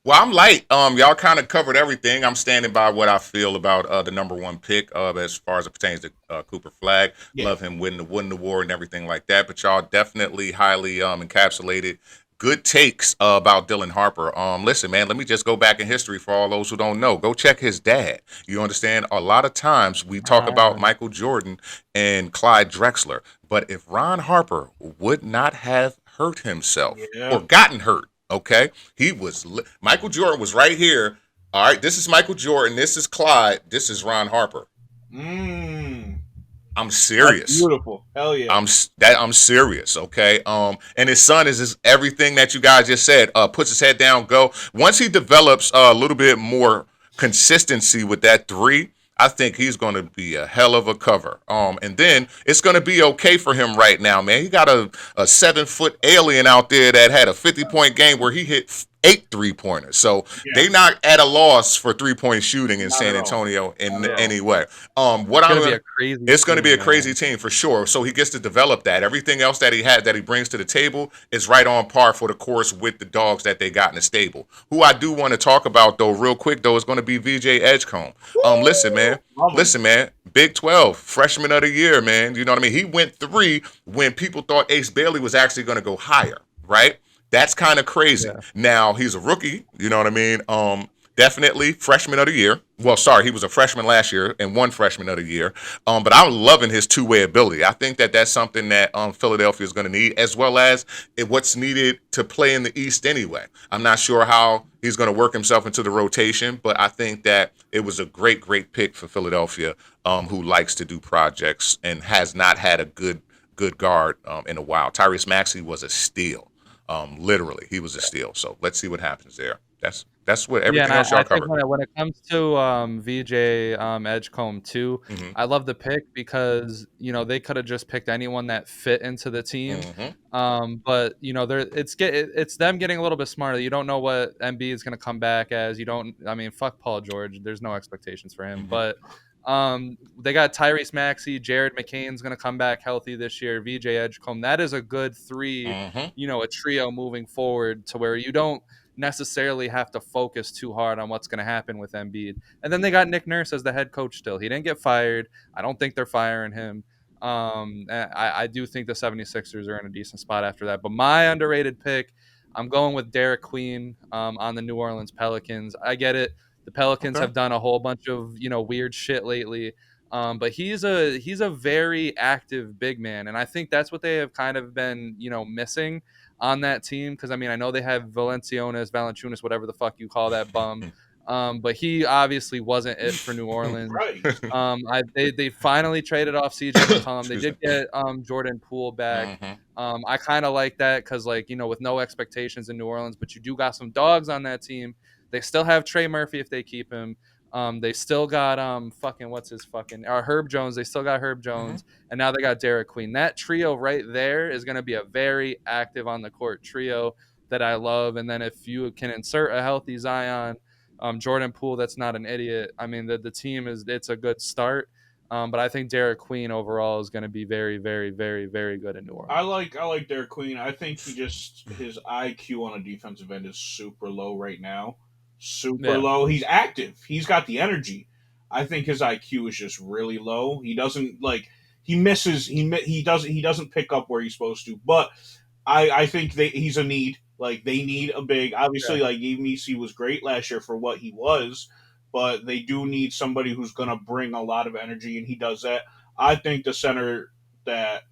Well, I'm light. Y'all kind of covered everything. I'm standing by what I feel about the number 1 pick as far as it pertains to Cooper Flag. Yeah. Love him winning the award and everything like that. But y'all definitely highly encapsulated good takes about Dylan Harper. Listen, man, let me just go back in history for all those who don't know. Go check his dad. You understand? A lot of times we talk about Michael Jordan and Clyde Drexler. But if Ron Harper would not have hurt himself or gotten hurt, okay, Michael Jordan was right here. All right, this is Michael Jordan. This is Clyde. This is Ron Harper. I'm serious. That's beautiful. Hell yeah. I'm serious. Okay. And his son is everything that you guys just said. Puts his head down, go. Once he develops a little bit more consistency with that 3, I think he's going to be a hell of a cover. And then it's going to be okay for him right now, man. He got a 7-foot alien out there that had a 50-point game where he hit 8 3-pointers. So they not at a loss for 3-point shooting in San Antonio in any way. It's going to be a crazy team for sure. So he gets to develop that. Everything else that he brings to the table is right on par for the course with the dogs that they got in the stable. Who I do want to talk about though, real quick though, is going to be VJ Edgecombe. Listen, man. Big 12, freshman of the year, man. You know what I mean? He went 3 when people thought Ace Bailey was actually going to go higher, right? That's kind of crazy. Yeah. Now, he's a rookie, you know what I mean? Definitely freshman of the year. Well, sorry, he was a freshman last year and won freshman of the year. But I'm loving his 2-way ability. I think that that's something that Philadelphia is going to need, as well as what's needed to play in the East anyway. I'm not sure how he's going to work himself into the rotation, but I think that it was a great, great pick for Philadelphia, who likes to do projects and has not had a good guard in a while. Tyrese Maxey was a steal. Literally, he was a steal. So let's see what happens there. That's what Yeah, and everything I, else y'all I think covered. when it comes to VJ Edgecombe too, Hmm. I love the pick because they could have just picked anyone that fit into the team. Hmm. But it's them getting a little bit smarter. You don't know what MB is going to come back as. You don't. I mean, fuck Paul George. There's no expectations for him. Hmm. But they got Tyrese Maxey, Jared McCain's going to come back healthy this year. VJ Edgecombe. That is a good three. Hmm. A trio moving forward to where you don't necessarily have to focus too hard on what's going to happen with Embiid. And then they got Nick Nurse as the head coach still. He didn't get fired. I don't think they're firing him. I do think the 76ers are in a decent spot after that. But my underrated pick, I'm going with Derrick Queen on the New Orleans Pelicans. I get it. The Pelicans Okay. have done a whole bunch of weird shit lately. But he's a very active big man, and I think that's what they have kind of been missing on that team. Because I mean, I know they have Valanciunas, whatever the fuck you call that bum. But he obviously wasn't it for New Orleans. Right. They finally traded off CJ McCollum. They Excuse me. did get Jordan Poole back. Hmm. I kind of like that because with no expectations in New Orleans, but you do got some dogs on that team. They still have Trey Murphy if they keep him. They still got fucking what's his fucking Herb Jones. They still got Herb Hmm. Jones, and now they got Derrick Queen. That trio right there is going to be a very active on the court trio that I love. And then if you can insert a healthy Zion, Jordan Poole, that's not an idiot. I mean, the team it's a good start. But I think Derrick Queen overall is going to be very, very, very, very good in New I Orleans. like I like Derek Queen. I think his IQ on a defensive end is super low right now. Super Yeah, low. He's active. He's got the energy. I think his IQ is just really low. He doesn't like he misses he doesn't pick up where he's supposed to. But I think he's a need. Like they need a big. yeah. Obviously, like Emec was great last year for what he was, but they do need somebody who's going to bring a lot of energy, and he does that. I think the center that,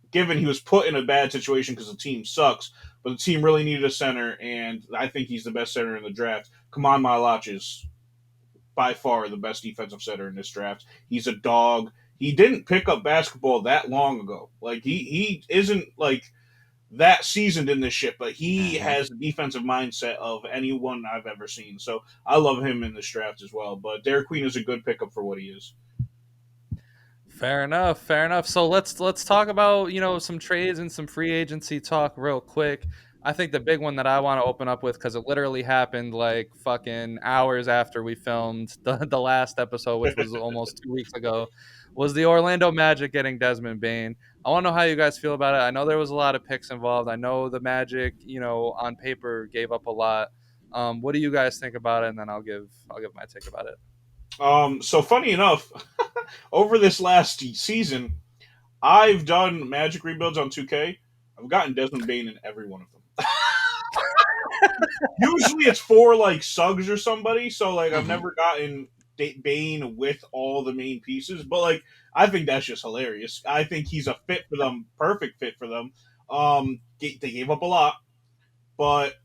given he was put in a bad situation because the team sucks, but the team really needed a center, and I think he's the best center in the draft. Kaman Malach is by far the best defensive center in this draft. He's a dog. He didn't pick up basketball that long ago. Like he isn't like that seasoned in this shit, but he Hmm. has the defensive mindset of anyone I've ever seen. So I love him in this draft as well. But Derek Queen is a good pickup for what he is. Fair enough. Fair enough. So let's talk about some trades and some free agency talk real quick. I think the big one that I want to open up with because it literally happened like fucking hours after we filmed the last episode, which was almost 2 weeks ago, was the Orlando Magic getting Desmond Bain. I want to know how you guys feel about it. I know there was a lot of picks involved. I know the Magic, on paper gave up a lot. What do you guys think about it? And then I'll give my take about it. So funny enough, over this last season, I've done Magic rebuilds on 2K. I've gotten Desmond Bain in every one of them. Usually it's for like Suggs or somebody, so like I've Hmm. never gotten Bane with all the main pieces, but like I think that's just hilarious. I think he's a fit for them, perfect fit for them. They gave up a lot, but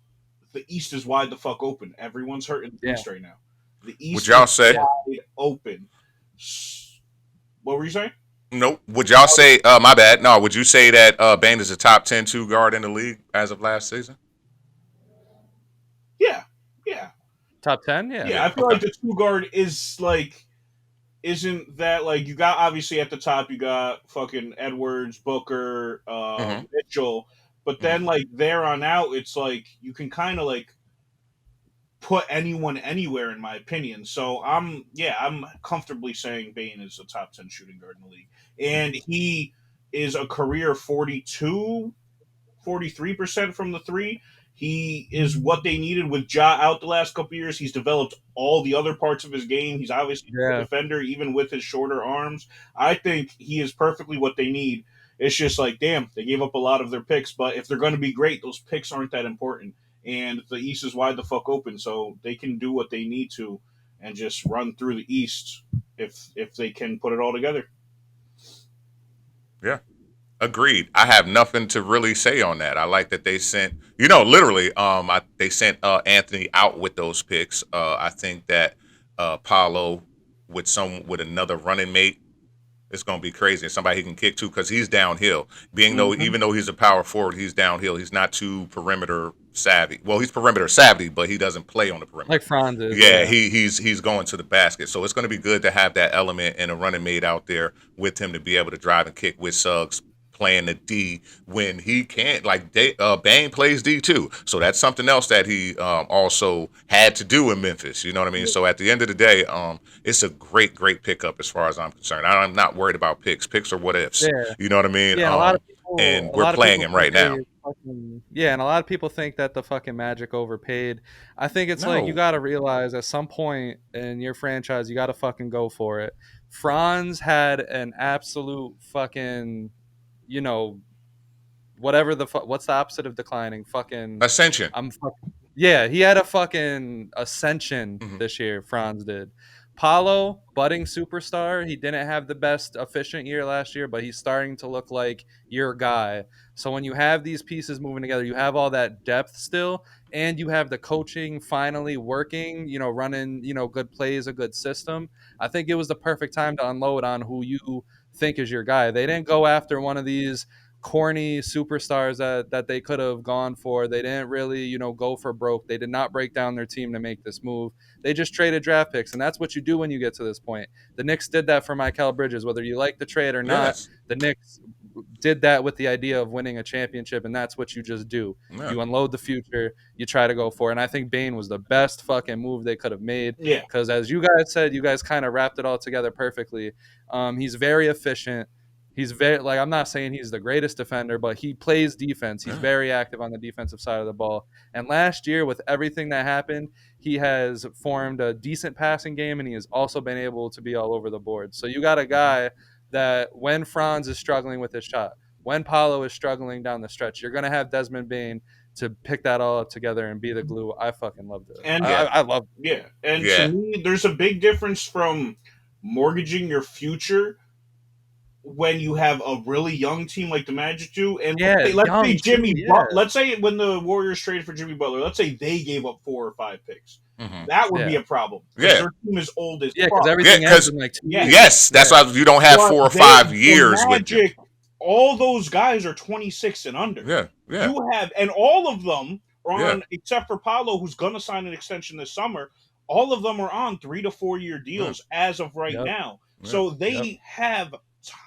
the East is wide the fuck open. Everyone's hurt in the Yeah. East right now. The Would East is y'all say? Yeah. wide open. What were you saying? Nope. Would y'all say? My bad. No. Would you say that Bane is a top 10 two guard in the league as of last season? Yeah, yeah, Top 10? Yeah. yeah. Yeah. I feel Okay. like the two guard is like isn't that like you got obviously at the top you got fucking Edwards, Booker, Hmm. Mitchell, but Hmm. then like there on out it's like you can kind of like put anyone anywhere in my opinion. So I'm comfortably saying Bane is a top 10 shooting guard in the league, and he is a career 43% from the three. He is what they needed with Ja out the last couple years. He's developed all the other parts of his game. He's obviously a good Yeah. defender, even with his shorter arms. I think he is perfectly what they need. It's just like, damn, they gave up a lot of their picks, but if they're going to be great, those picks aren't that important. And the East is wide the fuck open, so they can do what they need to and just run through the East if they can put it all together. Yeah. Agreed. I have nothing to really say on that. I like that they sent, literally, they sent Anthony out with those picks. I think that Paulo with another running mate It's going to be crazy. And somebody he can kick to because he's downhill. Mhm. Even though he's a power forward, he's downhill. He's not too perimeter savvy. Well, he's perimeter savvy, but he doesn't play on the perimeter. Like Franz is. Yeah, he's going to the basket. So it's going to be good to have that element and a running mate out there with him to be able to drive and kick with Suggs playing the D when he can't. Like Bane plays D too, so that's something else that he also had to do in Memphis. You know what I mean? So at the end of the day, it's a great pickup as far as I'm concerned. I'm not worried about picks. Picks are what ifs. Yeah. You know what I mean? Yeah, and a lot of people, and a we're lot of playing people him right think now. and a lot of people think that the fucking Magic overpaid. I think it's like you No. got to realize at some point in your franchise, you got to fucking go for it. Franz had an absolute fucking, you know, whatever what's the opposite of declining? Fucking, Ascension. yeah, he had a fucking ascension Mhm. this year. Franz did. Paulo, budding superstar. He didn't have the best efficient year last year, but he's starting to look like your guy. So when you have these pieces moving together, you have all that depth still, and you have the coaching finally working, you know, running, you know, good plays, a good system. I think it was the perfect time to unload on who you think is your guy. They didn't go after one of these corny superstars that they could have gone for. They didn't really, you know, go for broke. They did not break down their team to make this move. They just traded draft picks, and that's what you do when you get to this point. The Knicks did that for Mikal Bridges. Whether you like the trade or not, Yes. the Knicks did that with the idea of winning a championship, and that's what you just do. Yeah. You unload the future, you try to go for it. And I think Bane was the best fucking move they could have made. Yeah. Because as you guys said, you guys kind of wrapped it all together perfectly. He's very efficient. He's very, like, I'm not saying he's the greatest defender, but he plays defense. He's very active on the defensive side of the ball. And last year, with everything that happened, he has formed a decent passing game, and he has also been able to be all over the board. So you got a guy that when Franz is struggling with his shot, when Paulo is struggling down the stretch, you're going to have Desmond Bane to pick that all up together and be the glue. I fucking loved it. And I love it. Yeah. And Yeah. to me, there's a big difference from mortgaging your future when you have a really young team like the Magic do, and Yeah, let's young say Jimmy, too, yeah. let's say when the Warriors traded for Jimmy Butler, let's say they gave up 4 or 5 picks. Mhm. That would Yeah. be a problem. Yeah. Their team is old as Yeah, fuck. because everything Yeah, ends 'cause- in like 2 Yeah. years. Yes, that's why you don't have But 4 or they- 5 the years with them. Magic, all those guys are 26 and under. Yeah, yeah. You have, and all of them are Yeah. on, except for Paulo, who's going to sign an extension this summer. All of them are on 3 to 4 year deals as of right Yep. now. Yeah. So they have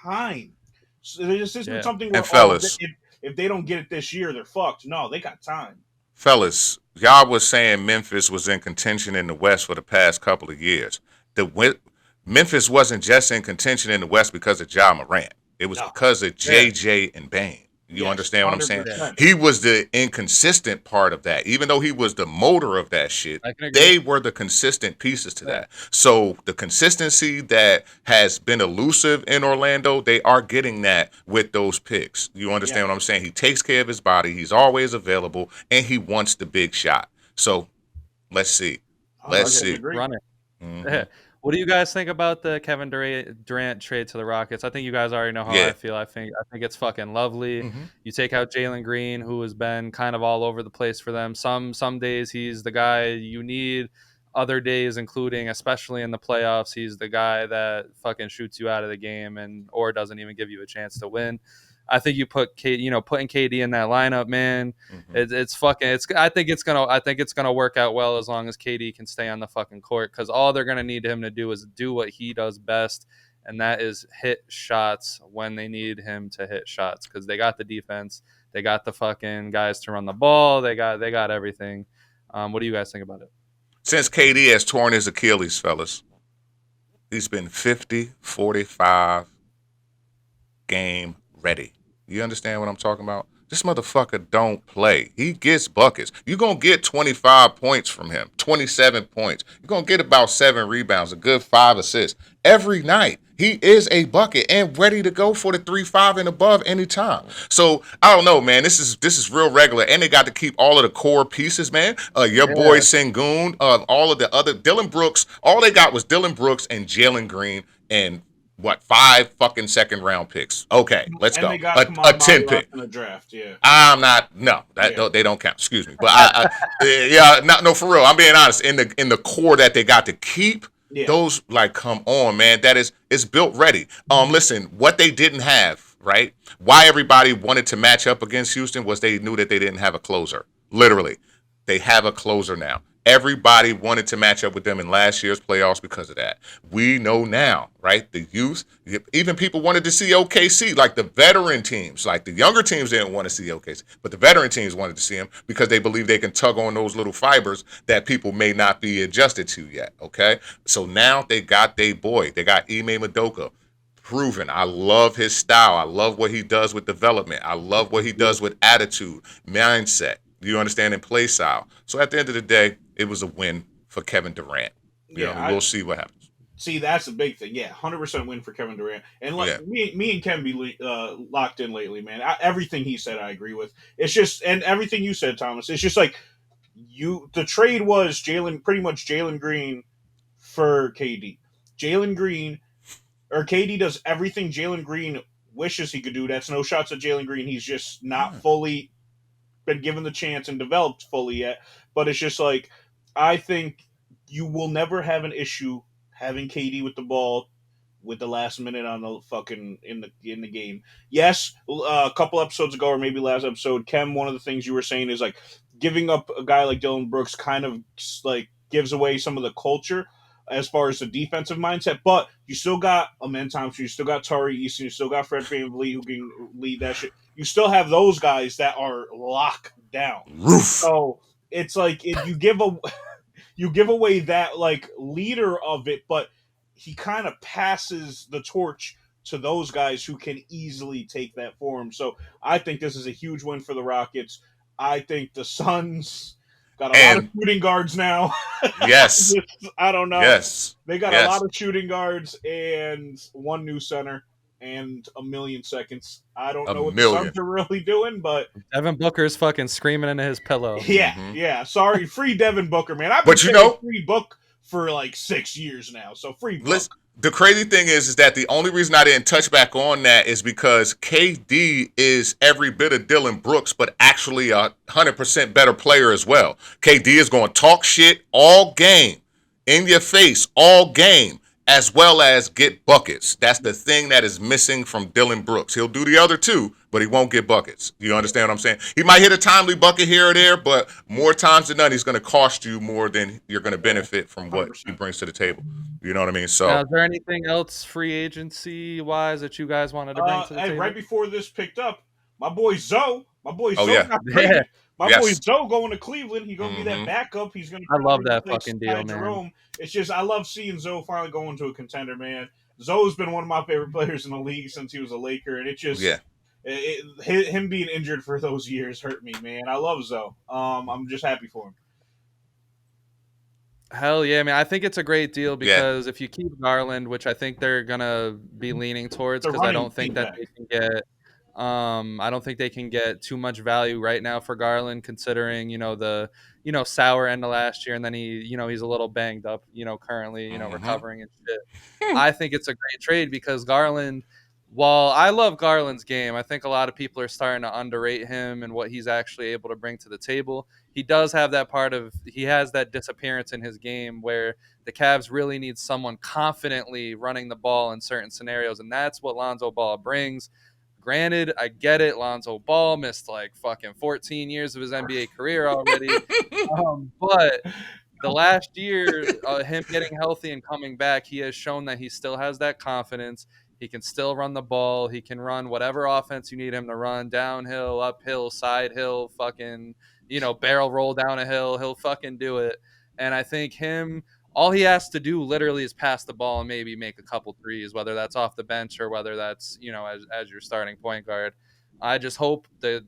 time. So this isn't Yeah. something where And fellas. if they don't get it this year, they're fucked. No, they got time. Fellas, y'all was saying Memphis was in contention in the West for the past couple of years. Memphis wasn't just in contention in the West because of Ja Morant. It was No. because of JJ and Bane. You Yes, understand what I'm saying? 100%. He was the inconsistent part of that. Even though he was the motor of that shit, I can agree. they were the consistent pieces to that. So the consistency that has been elusive in Orlando, they are getting that with those picks. You understand what I'm saying? He takes care of his body. He's always available, and he wants the big shot. So let's see. Let's Okay, see. agree. Run it. Mhm. What do you guys think about the Kevin Durant trade to the Rockets? I think you guys already know how Yeah. I feel. I think it's fucking lovely. Mhm. You take out Jalen Green, who has been kind of all over the place for them. Some days he's the guy you need. Other days, including especially in the playoffs, he's the guy that fucking shoots you out of the game or doesn't even give you a chance to win. I think you put putting KD in that lineup, man. Mhm. I think it's gonna work out well as long as KD can stay on the fucking court, because all they're gonna need him to do is do what he does best, and that is hit shots when they need him to hit shots, because they got the defense, they got the fucking guys to run the ball, they got everything. What do you guys think about it? Since KD has torn his Achilles, fellas, he's been 50, 45 game ready. You understand what I'm talking about? This motherfucker don't play. He gets buckets. You're going to get 25 points from him, 27 points. You're going to get about 7 rebounds, a good 5 assists every night. He is a bucket and ready to go for the 3-5 and above anytime. So I don't know, man. This is real regular, and they got to keep all of the core pieces, man. Your boy Sengun, all of the other Dylan Brooks. All they got was Dylan Brooks and Jalen Green and 5 fucking second round picks. Okay, let's And go. they got A 10 Kamau pick. in the draft. Yeah. I'm not. No, they don't count. Excuse me, but no, for real. I'm being honest. In the core that they got to keep, Yeah. Those like come on, man. It's built ready. Listen, what they didn't have, right? Why everybody wanted to match up against Houston was they knew that they didn't have a closer. Literally. They have a closer now. Everybody wanted to match up with them in last year's playoffs because of that. We know now, right? The youth, even people wanted to see OKC, like the veteran teams, like the younger teams didn't want to see OKC, but the veteran teams wanted to see him because they believe they can tug on those little fibers that people may not be adjusted to yet. Okay, so now they got their boy, they got Ime Madoka. Proven. I love his style. I love what he does with development. I love what he does with attitude, mindset. You understand, and play style. So at the end of the day, it was a win for Kevin Durant. Yeah, We'll see what happens. see, that's the big thing. Yeah, 100% win for Kevin Durant. And like Yeah. me and Ken be locked in lately, man. Everything he said, I agree with. It's just, and everything you said, Thomas. It's just like the trade was pretty much Jalen Green for KD. Jalen Green or KD does everything Jalen Green wishes he could do. That's no shots at Jalen Green. He's just not fully been given the chance and developed fully yet. But it's just like I think you will never have an issue having KD with the ball with the last minute on the fucking in the game. Yes, a couple episodes ago or maybe last episode, Kem, one of the things you were saying is like giving up a guy like Dylan Brooks kind of like gives away some of the culture as far as the defensive mindset, but you still got Amen Thompson, you still got Tari Easton, you still got Fred VanVleet who can lead that shit. You still have those guys that are locked down. Roof. So it's like you give away that like leader of it, but he kind of passes the torch to those guys who can easily take that for him. So I think this is a huge win for the Rockets. I think the Suns got a lot of shooting guards now. Yes. I don't know. Yes. They got a lot of shooting guards and one new center and a million seconds. I don't know what the Suns are really doing, but Devin Booker's fucking screaming into his pillow. Yeah. Sorry, free Devin Booker, man. I've been free Book for like 6 years now, so free Book. The crazy thing is that the only reason I didn't touch back on that is because KD is every bit of Dylan Brooks, but actually 100% better player as well. KD is going to talk shit all game, in your face all game, as well as get buckets. That's the thing that is missing from Dylan Brooks. He'll do the other two, but he won't get buckets. You understand what I'm saying? He might hit a timely bucket here or there, but more times than not, he's going to cost you more than you're going to benefit from what 100%. He brings to the table. You know what I mean? So, now, is there anything else free agency wise that you guys wanted to bring to the table? Right before this picked up, my boy Zoe got traded. My boy Zoe going to Cleveland. He's going to be that backup. He's going to. I love that fucking deal, man. Jerome. It's just I love seeing Zoe finally going to a contender, man. Zoe's been one of my favorite players in the league since he was a Laker, and it just him being injured for those years hurt me, man. I love Zoe. I'm just happy for him. Hell yeah, man. I think it's a great deal because if you keep Garland, which I think they're gonna be leaning towards, because I don't think that they can get I don't think they can get too much value right now for Garland, considering, the sour end of last year, and then he's a little banged up, currently, recovering and shit. I think it's a great trade because Garland, while I love Garland's game, I think a lot of people are starting to underrate him and what he's actually able to bring to the table. He does have that he has that disappearance in his game where the Cavs really need someone confidently running the ball in certain scenarios, and that's what Lonzo Ball brings. Granted, I get it. Lonzo Ball missed like fucking 14 years of his NBA career already. But the last year, him getting healthy and coming back, he has shown that he still has that confidence. He can still run the ball. He can run whatever offense you need him to run, downhill, uphill, side hill, fucking, barrel roll down a hill. He'll fucking do it. And I think all he has to do literally is pass the ball and maybe make a couple threes, whether that's off the bench or whether that's, as your starting point guard. I just hope the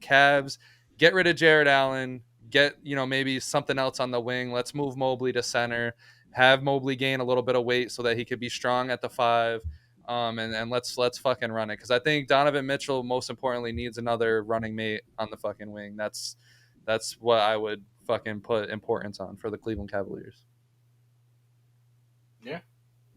Cavs get rid of Jared Allen, get, maybe something else on the wing. Let's move Mobley to center, have Mobley gain a little bit of weight so that he could be strong at the 5. And let's fucking run it. Because I think Donovan Mitchell, most importantly, needs another running mate on the fucking wing. That's what I would fucking put importance on for the Cleveland Cavaliers. Yeah.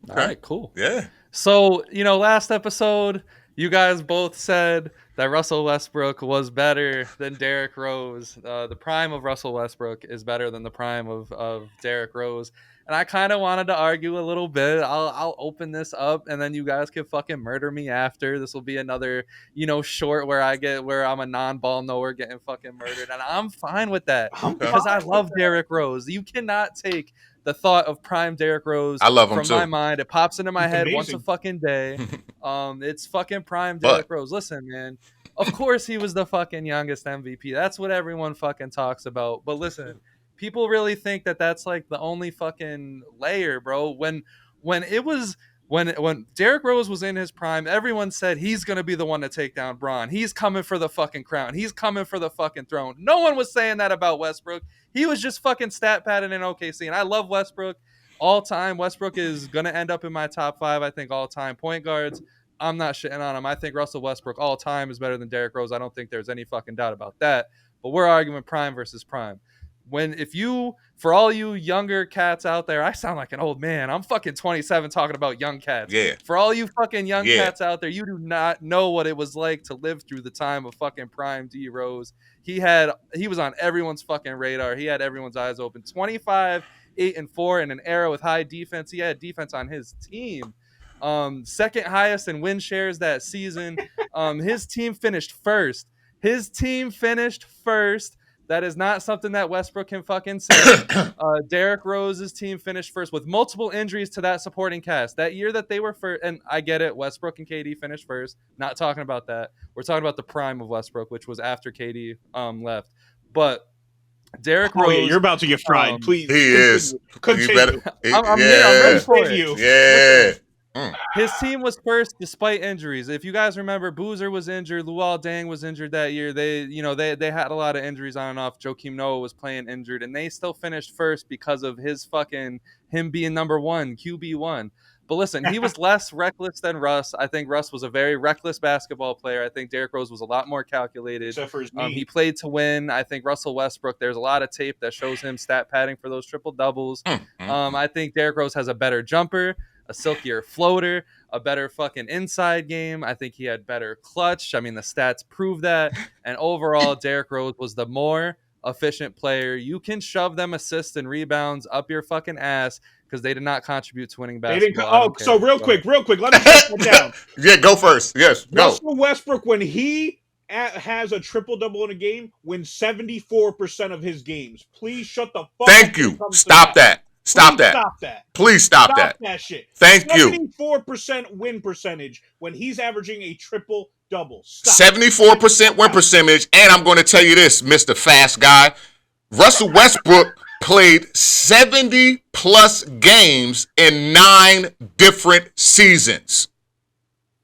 All right, cool. Yeah. So, last episode, you guys both said that Russell Westbrook was better than Derrick Rose. The prime of Russell Westbrook is better than the prime of Derrick Rose. And I kind of wanted to argue a little bit. I'll open this up, and then you guys can fucking murder me after. This will be another, short where I'm a non-ball knower getting fucking murdered, and I'm fine with that because I love Derrick Rose. You cannot take the thought of prime Derrick Rose I love him from too. my mind. It pops into my He's head amazing. once a fucking day. It's fucking prime But- Derrick Rose. Listen, man. Of course he was the fucking youngest MVP. That's what everyone fucking talks about. But listen, people really think that that's like the only fucking layer, bro. When Derrick Rose was in his prime, everyone said he's gonna be the one to take down Bron. He's coming for the fucking crown. He's coming for the fucking throne. No one was saying that about Westbrook. He was just fucking stat padding in OKC. And I love Westbrook all time. Westbrook is gonna end up in my top 5, I think, all time point guards. I'm not shitting on him. I think Russell Westbrook all time is better than Derrick Rose. I don't think there's any fucking doubt about that. But we're arguing prime versus prime. For all you younger cats out there, I sound like an old man. I'm fucking 27 talking about young cats. Yeah. For all you fucking young cats out there, you do not know what it was like to live through the time of fucking prime D Rose. He was on everyone's fucking radar. He had everyone's eyes open. 25, 8-4 in an era with high defense. He had defense on his team. Second highest in win shares that season. His team finished first. That is not something that Westbrook can fucking say. Derrick Rose's team finished first with multiple injuries to that supporting cast. That year that they were first, and I get it, Westbrook and KD finished first. Not talking about that. We're talking about the prime of Westbrook, which was after KD left. But Derrick Rose. Yeah, you're about to get fried. Please. He is. Continue. You better. I'm ready for it. Yeah. His team was first despite injuries. If you guys remember, Boozer was injured, Luol Deng was injured that year. They had a lot of injuries on and off. Joakim Noah was playing injured, and they still finished first because of him being number 1, QB1. But listen, he was less reckless than Russ. I think Russ was a very reckless basketball player. I think Derrick Rose was a lot more calculated. Except for his knee. He played to win. I think Russell Westbrook, there's a lot of tape that shows him stat padding for those triple doubles. I think Derrick Rose has a better jumper, a silkier floater, a better fucking inside game. I think he had better clutch. I mean, the stats prove that. And overall, Derrick Rose was the more efficient player. You can shove them assists and rebounds up your fucking ass because they did not contribute to winning basketball. So real quick, let me break that down. Yeah, go first. Yes, go. Russell Westbrook, when he has a triple-double in a game, wins 74% of his games. Please shut the fuck up. Thank you. Stop that. Stop that. Please stop that. Stop that shit. Thank you. 74% win percentage when he's averaging a triple-double. 74% win percentage, and I'm going to tell you this, Mr. Fast Guy. Russell Westbrook played 70-plus games in 9 different seasons.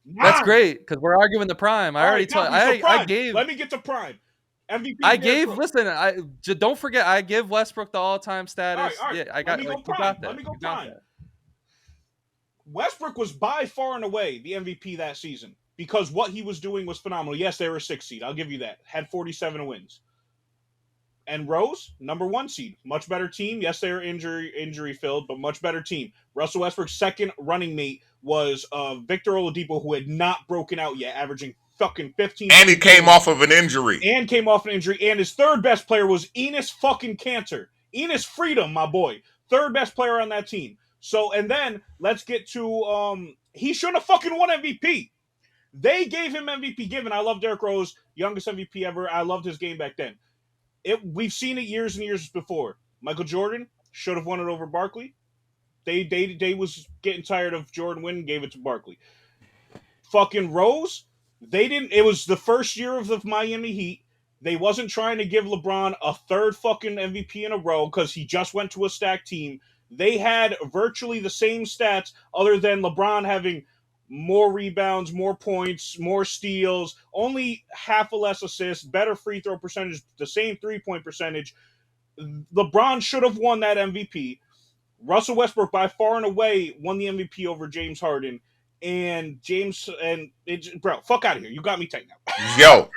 That's great because we're arguing the prime. Let me get to prime. MVP. Listen, don't forget, I give Westbrook the all-time status. All right. Yeah, I got. Let me go prime. Westbrook was by far and away the MVP that season because what he was doing was phenomenal. Yes, they were a 6 seed. I'll give you that. Had 47 wins. And Rose, number 1 seed. Much better team. Yes, they were injury filled, but much better team. Russell Westbrook's second running mate was Victor Oladipo, who had not broken out yet, averaging fucking 15. And he came off of an injury. And his third best player was Enes fucking Kanter. Enes Freedom, my boy. Third best player on that team. So, and then let's get to he shouldn't have fucking won MVP. They gave him MVP given. I love Derrick Rose, youngest MVP ever. I loved his game back then. We've seen it years and years before. Michael Jordan should have won it over Barkley. They was getting tired of Jordan winning, gave it to Barkley. Fucking Rose, they didn't. It was the first year of the Miami Heat. They wasn't trying to give LeBron a third fucking MVP in a row because he just went to a stacked team. They had virtually the same stats other than LeBron having more rebounds, more points, more steals, only half a less assists, better free throw percentage, the same 3-point percentage. LeBron should have won that MVP. Russell Westbrook by far and away won the MVP over James Harden. Bro, fuck out of here. You got me tight now. Yo,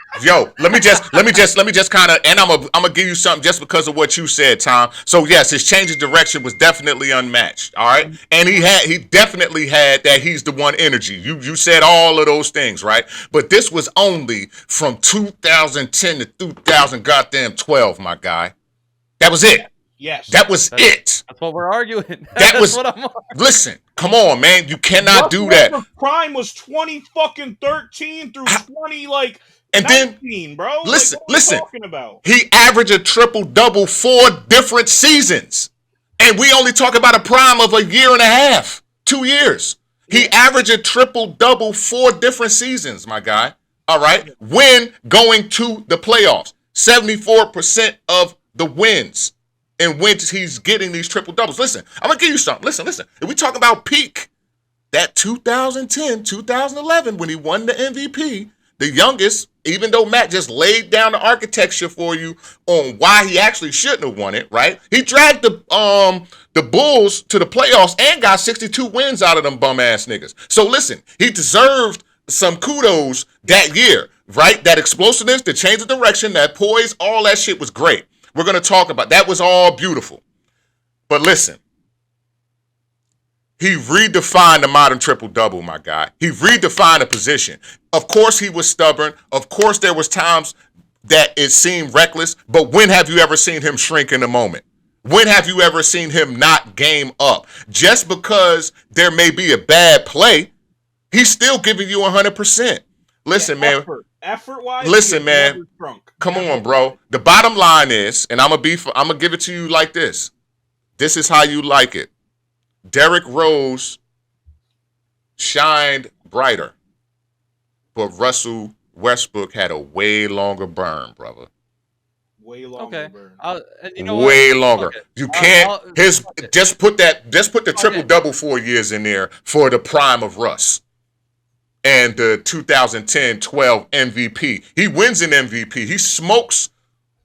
let me just kind of, and I'm gonna give you something just because of what you said, Tom. So yes, his change of direction was definitely unmatched. All right, and he definitely had that he's the one energy. You said all of those things, right? But this was only from 2010 to 2012, my guy. That was it. Yes. That was it. That's what we're arguing. That's what I'm listen, come on, man. You cannot do that. Prime was 2013 through 20 like and 19, then, bro. Listen, like, what are you talking about? He averaged a triple-double 4 different seasons. And we only talk about a prime of a year and a half, 2 years. He averaged a triple-double 4 different seasons, my guy. All right? When going to the playoffs. 74% of the wins in which he's getting these triple-doubles. Listen, I'm going to give you something. Listen. If we talk about peak, that 2010, 2011, when he won the MVP, the youngest, even though Matt just laid down the architecture for you on why he actually shouldn't have won it, right? He dragged the Bulls to the playoffs and got 62 wins out of them bum-ass niggas. So listen, he deserved some kudos that year, right? That explosiveness, the change of direction, that poise, all that shit was great. We're going to talk about that. Was all beautiful. But listen, he redefined the modern triple-double, my guy. He redefined the position. Of course he was stubborn. Of course there was times that it seemed reckless. But when have you ever seen him shrink in a moment? When have you ever seen him not game up? Just because there may be a bad play, he's still giving you 100%. Listen, man. Effort-wise, listen, man. Come on, bro. The bottom line is, and I'm gonna give it to you like this. This is how you like it. Derrick Rose shined brighter, but Russell Westbrook had a way longer burn, brother. Way longer burn. You know way longer. Okay. You can't. Just put the triple-double 4 years in there for the prime of Russ. And the 2010-12 MVP. He wins an MVP. He smokes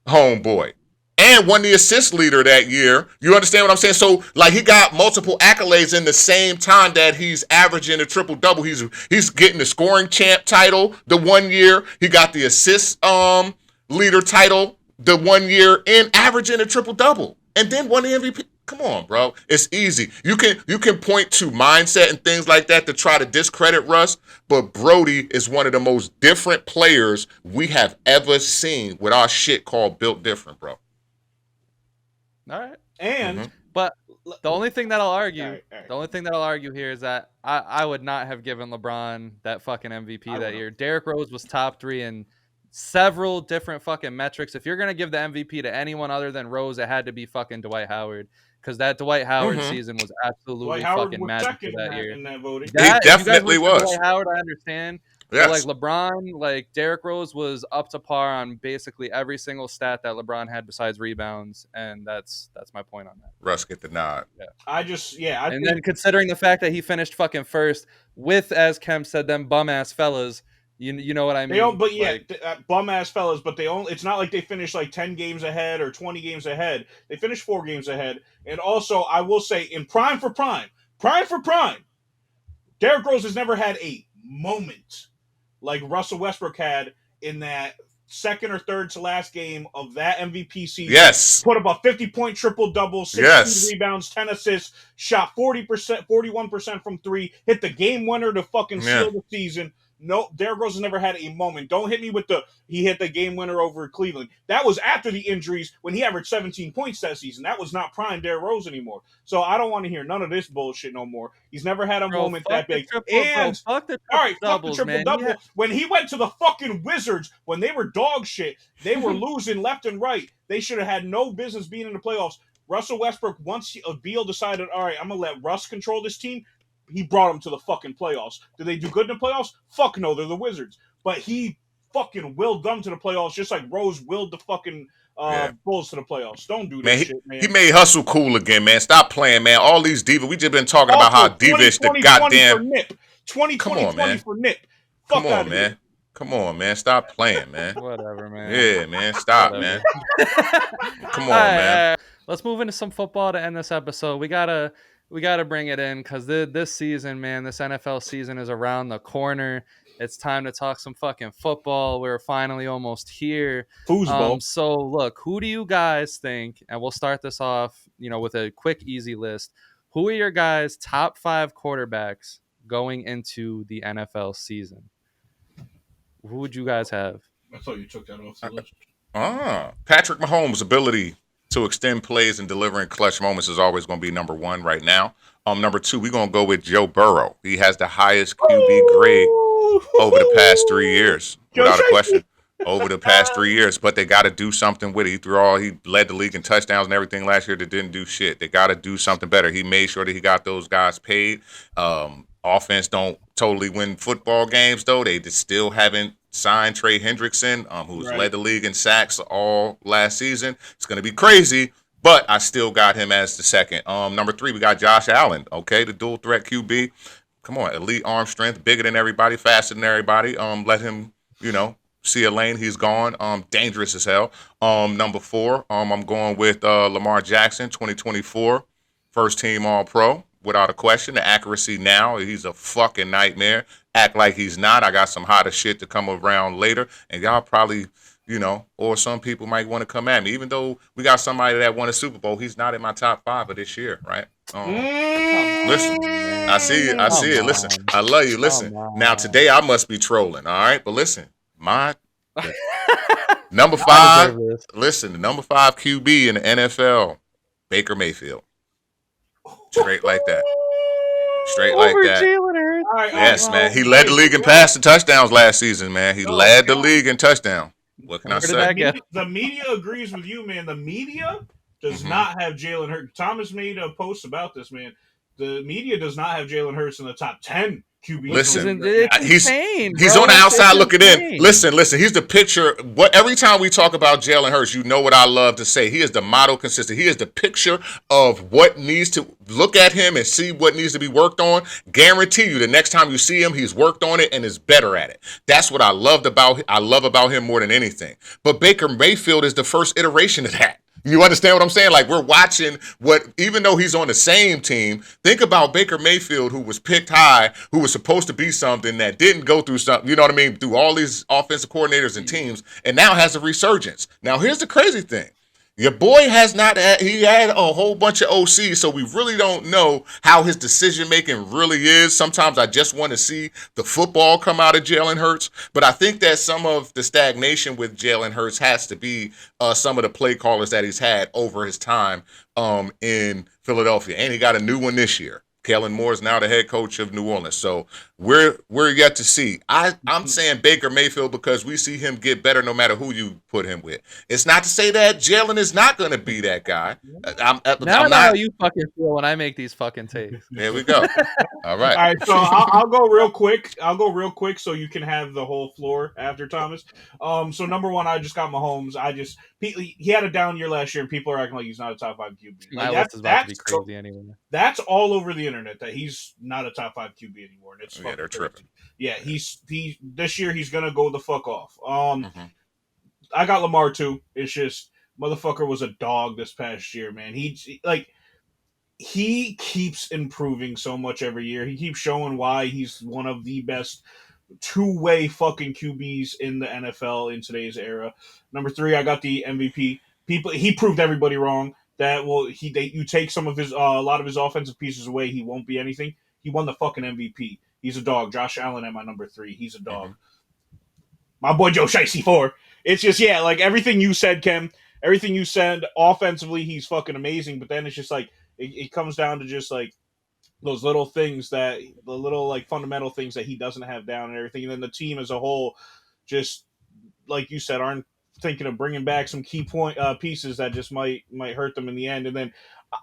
homeboy. And won the assist leader that year. You understand what I'm saying? So, like, he got multiple accolades in the same time that he's averaging a triple-double. He's getting the scoring champ title the 1 year. He got the assist leader title the 1 year and averaging a triple-double. And then won the MVP. Come on, bro. It's easy. You can point to mindset and things like that to try to discredit Russ, but Brody is one of the most different players we have ever seen with our shit called Built Different, bro. All right. And but the only thing that I'll argue, the only thing that I'll argue here is that I would not have given LeBron that fucking MVP that year. Derrick Rose was top 3 in several different fucking metrics. If you're gonna give the MVP to anyone other than Rose, it had to be fucking Dwight Howard. Because that Dwight Howard season was absolutely fucking magical that year. In that voting. He definitely was. Dwight Howard, I understand. Yes. But like LeBron, like Derrick Rose was up to par on basically every single stat that LeBron had besides rebounds, and that's my point on that. Russ get the nod. Yeah. Then considering the fact that he finished fucking first with, as Kem said, them bum ass fellas. You know what I mean? Bum ass fellas, but it's not like they finished like 10 games ahead or 20 games ahead. They finished 4 games ahead. And also, I will say, in prime for prime, Derrick Rose has never had a moment like Russell Westbrook had in that second or third to last game of that MVP season. Yes. Put up a 50-point triple-double, 16 rebounds, 10 assists, shot 40%, 41% from 3, hit the game winner to fucking seal the season. No, Derrick Rose has never had a moment. Don't hit me with he hit the game winner over Cleveland. That was after the injuries when he averaged 17 points that season. That was not prime Derrick Rose anymore. So I don't want to hear none of this bullshit no more. He's never had a moment that big. Fuck the triple-double. When he went to the fucking Wizards, when they were dog shit, they were losing left and right. They should have had no business being in the playoffs. Russell Westbrook, once Beal decided, all right, I'm going to let Russ control this team, he brought them to the fucking playoffs. Did they do good in the playoffs? Fuck no, they're the Wizards. But he fucking willed them to the playoffs just like Rose willed the fucking Bulls to the playoffs. Don't do that shit, man. He made hustle cool again, man. Stop playing, man. All these divas. We just been talking about how divish the goddamn... 20-20 for Nip. Come on, man. Come on, man. Stop playing, man. Whatever, man. Yeah, man. Stop, man. Come on, man. Let's move into some football to end this episode. We got we got to bring it in because this season, man, this NFL season is around the corner. It's time to talk some fucking football. We're finally almost here. Foosball. So look, who do you guys think? And we'll start this off, with a quick, easy list. Who are your guys' top 5 quarterbacks going into the NFL season? Who would you guys have? I thought you took that off the list. Patrick Mahomes' ability to extend plays and deliver in clutch moments is always going to be number 1 right now. Number 2, we're going to go with Joe Burrow. He has the highest QB grade over the past 3 years, without a question. Over the past 3 years, but they got to do something with it. He led the league in touchdowns and everything last year that didn't do shit. They got to do something better. He made sure that he got those guys paid. Offense don't totally win football games, though. They still haven't signed Trey Hendrickson, who's led the league in sacks all last season. It's going to be crazy, but I still got him as the second. Number 3, we got Josh Allen, okay, the dual threat QB. Come on, elite arm strength, bigger than everybody, faster than everybody. Let him, see a lane. He's gone. Dangerous as hell. Number 4, I'm going with Lamar Jackson, 2024, first team All-Pro. Without a question. The accuracy now, he's a fucking nightmare. Act like he's not. I got some hotter shit to come around later. And y'all probably, or some people might want to come at me. Even though we got somebody that won a Super Bowl, he's not in my top 5 of this year, right? Listen, I see it. Listen, I love you. Listen, now today I must be trolling, all right? But listen, my number 5, listen, the number 5 QB in the NFL, Baker Mayfield. Straight like that. Straight like that. Yes, man. He led the league in passing touchdowns last season, man. He led the league in touchdown. What can I say? The media agrees with you, man. The media does not have Jalen Hurts. Thomas made a post about this, man. The media does not have Jalen Hurts in the top 10 QB. Listen, he's on the outside looking in. Listen. He's the picture. Every time we talk about Jalen Hurts, you know what I love to say. He is the model consistent. He is the picture of what needs to look at him and see what needs to be worked on. Guarantee you, the next time you see him, he's worked on it and is better at it. That's what I love about him more than anything. But Baker Mayfield is the first iteration of that. You understand what I'm saying? Like, we're watching even though he's on the same team, think about Baker Mayfield, who was picked high, who was supposed to be something that didn't go through something, you know what I mean, through all these offensive coordinators and teams, and now has a resurgence. Now, here's the crazy thing. Your boy he had a whole bunch of OCs, so we really don't know how his decision-making really is. Sometimes I just want to see the football come out of Jalen Hurts, but I think that some of the stagnation with Jalen Hurts has to be some of the play callers that he's had over his time in Philadelphia, and he got a new one this year. Kellen Moore is now the head coach of New Orleans. So we're yet to see. I'm saying Baker Mayfield because we see him get better no matter who you put him with. It's not to say that Jalen is not going to be that guy. I'm not how you fucking feel when I make these fucking takes. There we go. All right. All right, so I'll go real quick so you can have the whole floor after Thomas. So number 1, I just got Mahomes. He had a down year last year, and people are acting like he's not a top 5 QB. My list is about to be crazy anyway. That's all over the internet that he's not a top 5 QB anymore. And it's they're tripping. Yeah, he this year he's gonna go the fuck off. I got Lamar too. It's just motherfucker was a dog this past year, man. He keeps improving so much every year. He keeps showing why he's one of the best two-way fucking QBs in the NFL in today's era. Number 3, I got the MVP. He proved everybody wrong. That you take some of his a lot of his offensive pieces away, he won't be anything. He won the fucking MVP. He's a dog. Josh Allen at my number 3. He's a dog. My boy Joe Shiesty 4. It's just like everything you said, Kem. Everything you said offensively, he's fucking amazing. But then it's just like it comes down to just like those little things the little like fundamental things that he doesn't have down and everything. And then the team as a whole, just like you said, aren't thinking of bringing back some key pieces that just might hurt them in the end. And then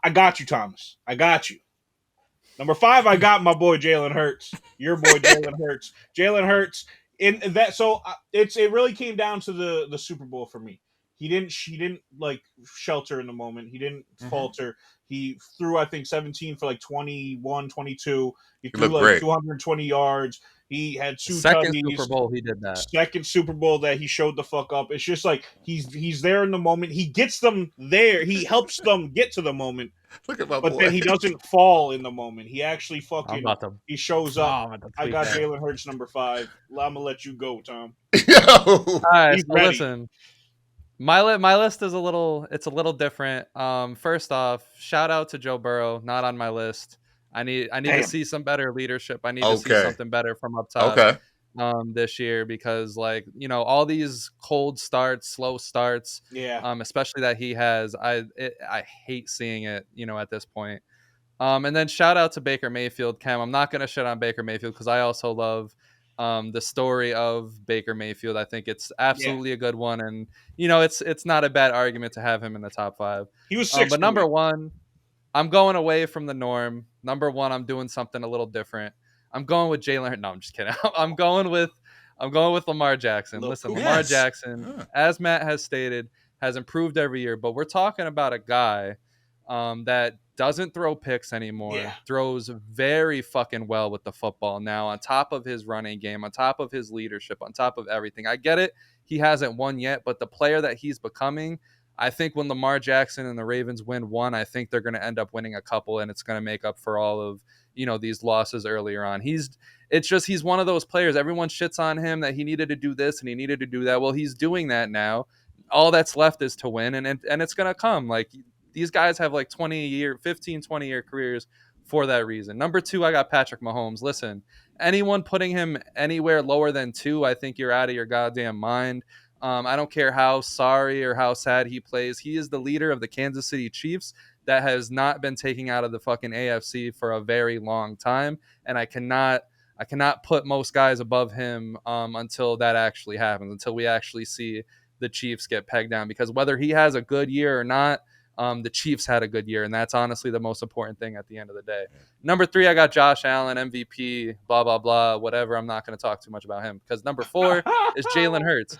I got you, Thomas. I got you. Number 5, I got my boy Jalen Hurts. Your boy Jalen Hurts. Jalen Hurts in that. So it really came down to the Super Bowl for me. he didn't like shelter in the moment. He didn't Mm-hmm. falter. He threw, I think, 17 for like 21, 22. He He threw looked like great. 220 yards. He had The 2 second tutties. Super Bowl, he did that. Second Super Bowl that he showed the fuck up. It's just like he's there in the moment. He gets them there. He helps them get to the moment, Look at my but then boy. he doesn't fall in the moment. He actually I'm fucking about to. he shows Oh, up. I'm about to I tweet got that. Jalen Hurts number 5. I'm gonna let you go, Tom. Yo. All right, He's so ready. listen. My list is a little different. First off, shout out to Joe Burrow, not on my list. I need to Damn. see some better leadership. I need to see Okay. something better from up top Okay. this year, because like, all these cold starts, slow starts, Yeah. especially that he has, I hate seeing it, at this point. And then shout out to Baker Mayfield, Cam. I'm not going to shit on Baker Mayfield because I also love the story of Baker Mayfield. I think it's absolutely a good one, and it's not a bad argument to have him in the top 5. He was 6 But for number me. 1, I'm going away from the norm. Number 1, I'm doing something a little different. I'm going with Jalen. No, I'm just kidding. I'm going with Lamar Jackson. Listen, Lamar Yes. Jackson, as Matt has stated, has improved every year. But we're talking about a guy that doesn't throw picks anymore, Yeah. throws very fucking well with the football now, on top of his running game, on top of his leadership, on top of everything. I get it. He hasn't won yet, but the player that he's becoming, I think when Lamar Jackson and the Ravens win one, I think they're going to end up winning a couple, and it's going to make up for all of, these losses earlier on. He's one of those players. Everyone shits on him that he needed to do this and he needed to do that. Well, he's doing that now. All that's left is to win, and it's going to come. Like, these guys have like 15, 20-year careers for that reason. Number 2, I got Patrick Mahomes. Listen, anyone putting him anywhere lower than 2, I think you're out of your goddamn mind. I don't care how sorry or how sad he plays. He is the leader of the Kansas City Chiefs that has not been taken out of the fucking AFC for a very long time. And I cannot put most guys above him until that actually happens, until we actually see the Chiefs get pegged down. Because whether he has a good year or not, the Chiefs had a good year, and that's honestly the most important thing at the end of the day. Number 3, I got Josh Allen, MVP, blah, blah, blah, whatever. I'm not going to talk too much about him, because number 4 is Jalen Hurts.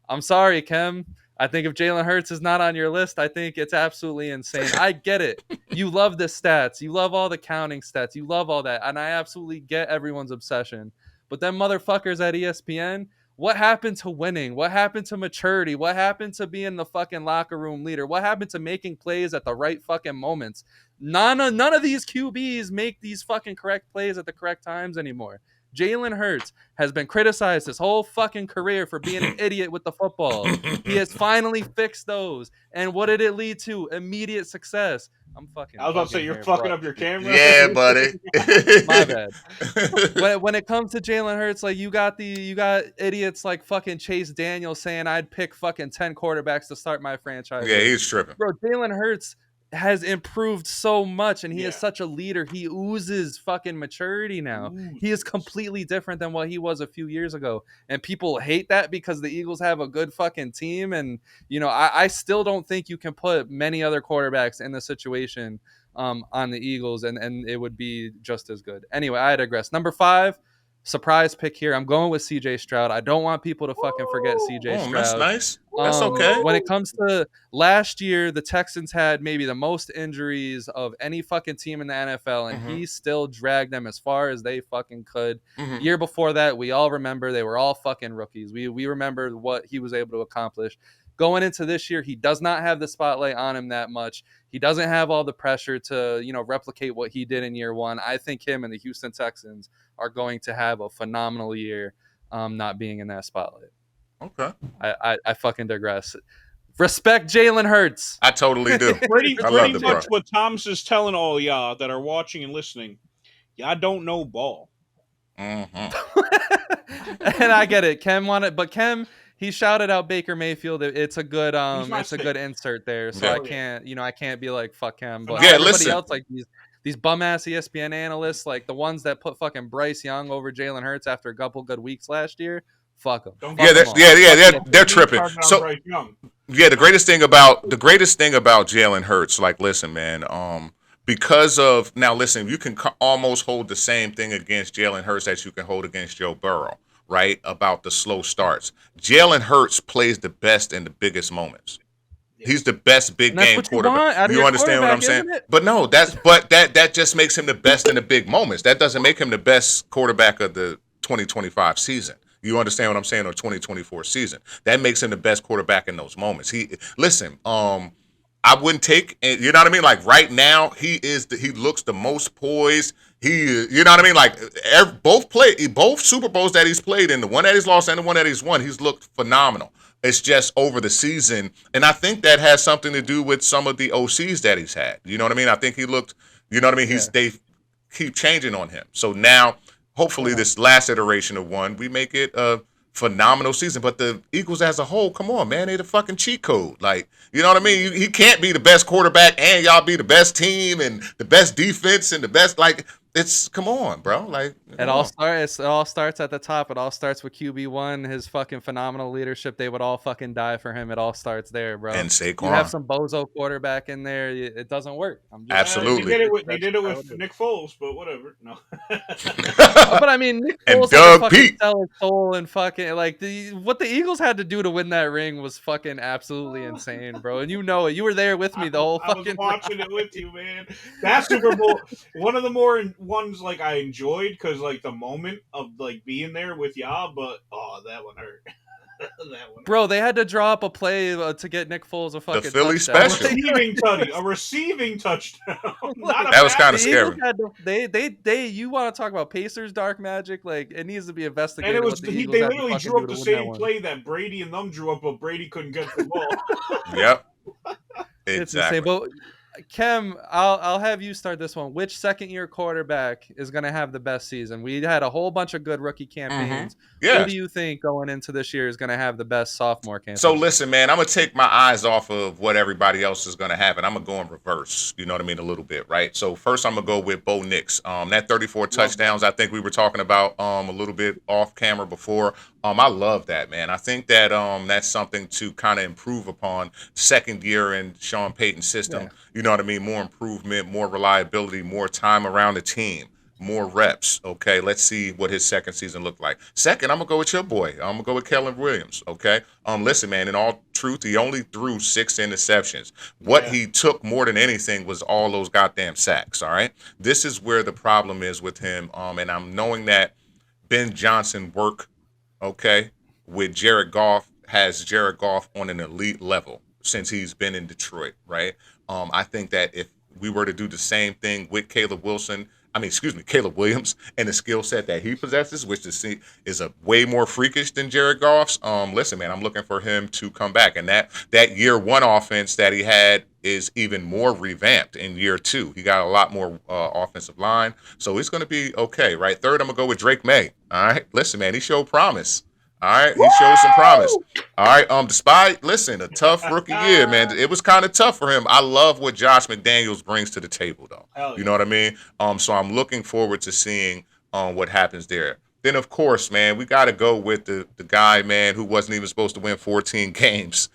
I'm sorry, Kem. I think if Jalen Hurts is not on your list, I think it's absolutely insane. I get it. You love the stats. You love all the counting stats. You love all that, and I absolutely get everyone's obsession. But them motherfuckers at ESPN, what happened to winning? What happened to maturity? What happened to being the fucking locker room leader? What happened to making plays at the right fucking moments? None of these QBs make these fucking correct plays at the correct times anymore. Jalen Hurts has been criticized his whole fucking career for being an idiot with the football. He has finally fixed those. And what did it lead to? Immediate success. I'm fucking. I was about to say you're fucking up your camera. Yeah, buddy. My bad. When it comes to Jalen Hurts, like you got idiots like fucking Chase Daniel saying I'd pick fucking 10 quarterbacks to start my franchise. Yeah, he's tripping. Bro, Jalen Hurts has improved so much, and he is such a leader. He oozes fucking maturity now. He is completely different than what he was a few years ago, and people hate that because the Eagles have a good fucking team. And I still don't think you can put many other quarterbacks in the situation on the Eagles, and it would be just as good. Anyway, I digress. Number 5, surprise pick here. I'm going with CJ Stroud. I don't want people to fucking forget CJ Stroud. That's nice. That's okay. When it comes to last year, the Texans had maybe the most injuries of any fucking team in the NFL, and he still dragged them as far as they fucking could. Year before that, we all remember they were all fucking rookies. We remember what he was able to accomplish. Going into this year, he does not have the spotlight on him that much. He doesn't have all the pressure to, replicate what he did in year 1. I think him and the Houston Texans are going to have a phenomenal year, not being in that spotlight. Okay. I fucking digress. Respect Jalen Hurts. I totally do. Pretty love it, much bro. what Tom's is telling all y'all that are watching and listening. Y'all don't know ball. And I get it. Kem wanted, but Kem, he shouted out Baker Mayfield. It's a good good insert there. So I can't be like fuck him. But everybody else, like these bum ass ESPN analysts, like the ones that put fucking Bryce Young over Jalen Hurts after a couple good weeks last year, fuck them. They're tripping. So the greatest thing about Jalen Hurts, like, listen, man, because of now, listen, you can almost hold the same thing against Jalen Hurts that you can hold against Joe Burrow, right? About the slow starts. Jalen Hurts plays the best in the biggest moments. He's the best big And that's game what you quarterback. want out of You your understand what I'm quarterback, saying? isn't it? But no, that just makes him the best in the big moments. That doesn't make him the best quarterback of the 2025 season. You understand what I'm saying? Or 2024 season. That makes him the best quarterback in those moments. I wouldn't take, you know what I mean? Like right now, he looks the most poised. You know what I mean? Like both Super Bowls that he's played in, the one that he's lost and the one that he's won, he's looked phenomenal. It's just over the season, and I think that has something to do with some of the OCs that he's had. You know what I mean? I think he looked, you know what I mean? They keep changing on him. So now, hopefully, this last iteration of one, we make it a phenomenal season. But the Eagles as a whole, come on, man, they the fucking cheat code. Like, you know what I mean? He can't be the best quarterback and y'all be the best team and the best defense and the best, like, come on, bro. Like, It all starts at the top. It all starts with QB1, his fucking phenomenal leadership. They would all fucking die for him. It all starts there, bro. And Saquon. You have some bozo quarterback in there, it doesn't work. Absolutely. They did it with Nick Foles, but whatever. No. But I mean, Nick And Foles Doug had to fucking Pete. sell his soul and fucking like what the Eagles had to do to win that ring was fucking absolutely insane, bro. And you know it. You were there with me the whole fucking. I was watching it with you, man. That Super Bowl, one of the more ones like I enjoyed because like the moment of like being there with y'all, but that one hurt. That one. Bro, they had to draw up a play to get Nick Foles a fucking Philly touchdown. special. A receiving touchdown. That was kind of scary. You want to talk about Pacers dark magic? Like it needs to be investigated. And it was they literally drew up the same play that Brady and them drew up, but Brady couldn't get the ball. Yep. It's insane. But Kem, I'll have you start this one. Which second-year quarterback is going to have the best season? We had a whole bunch of good rookie campaigns. Yeah. Who do you think going into this year is going to have the best sophomore campaign? So listen, man, I'm going to take my eyes off of what everybody else is going to have, and I'm going to go in reverse, you know what I mean, a little bit, right? So first I'm going to go with Bo Nix. That 34 touchdowns, I think we were talking about a little bit off camera before. I love that, man. I think that that's something to kind of improve upon second year in Sean Payton's system. Yeah. You know what I mean? More improvement, more reliability, more time around the team, more reps. Okay, let's see what his second season looked like. Second, I'm going to go with your boy. I'm going to go with Kellen Williams, okay? Listen, man, in all truth, he only threw 6 interceptions. What he took more than anything was all those goddamn sacks, all right? This is where the problem is with him, and I'm knowing that Ben Johnson work, okay, with Jared Goff has Jared Goff on an elite level since he's been in Detroit, right? I think that if we were to do the same thing with Caleb Williams and the skill set that he possesses, which is a way more freakish than Jared Goff's. Listen, man, I'm looking for him to come back. And that year one offense that he had is even more revamped in year 2. He got a lot more offensive line. So he's going to be okay, right? Third, I'm going to go with Drake May. All right. Listen, man, he showed promise. All right, he showed some promise. All right, despite a tough rookie year, man, it was kind of tough for him. I love what Josh McDaniels brings to the table, though. You know what I mean? So I'm looking forward to seeing what happens there. Then, of course, man, we got to go with the guy, man, who wasn't even supposed to win 14 games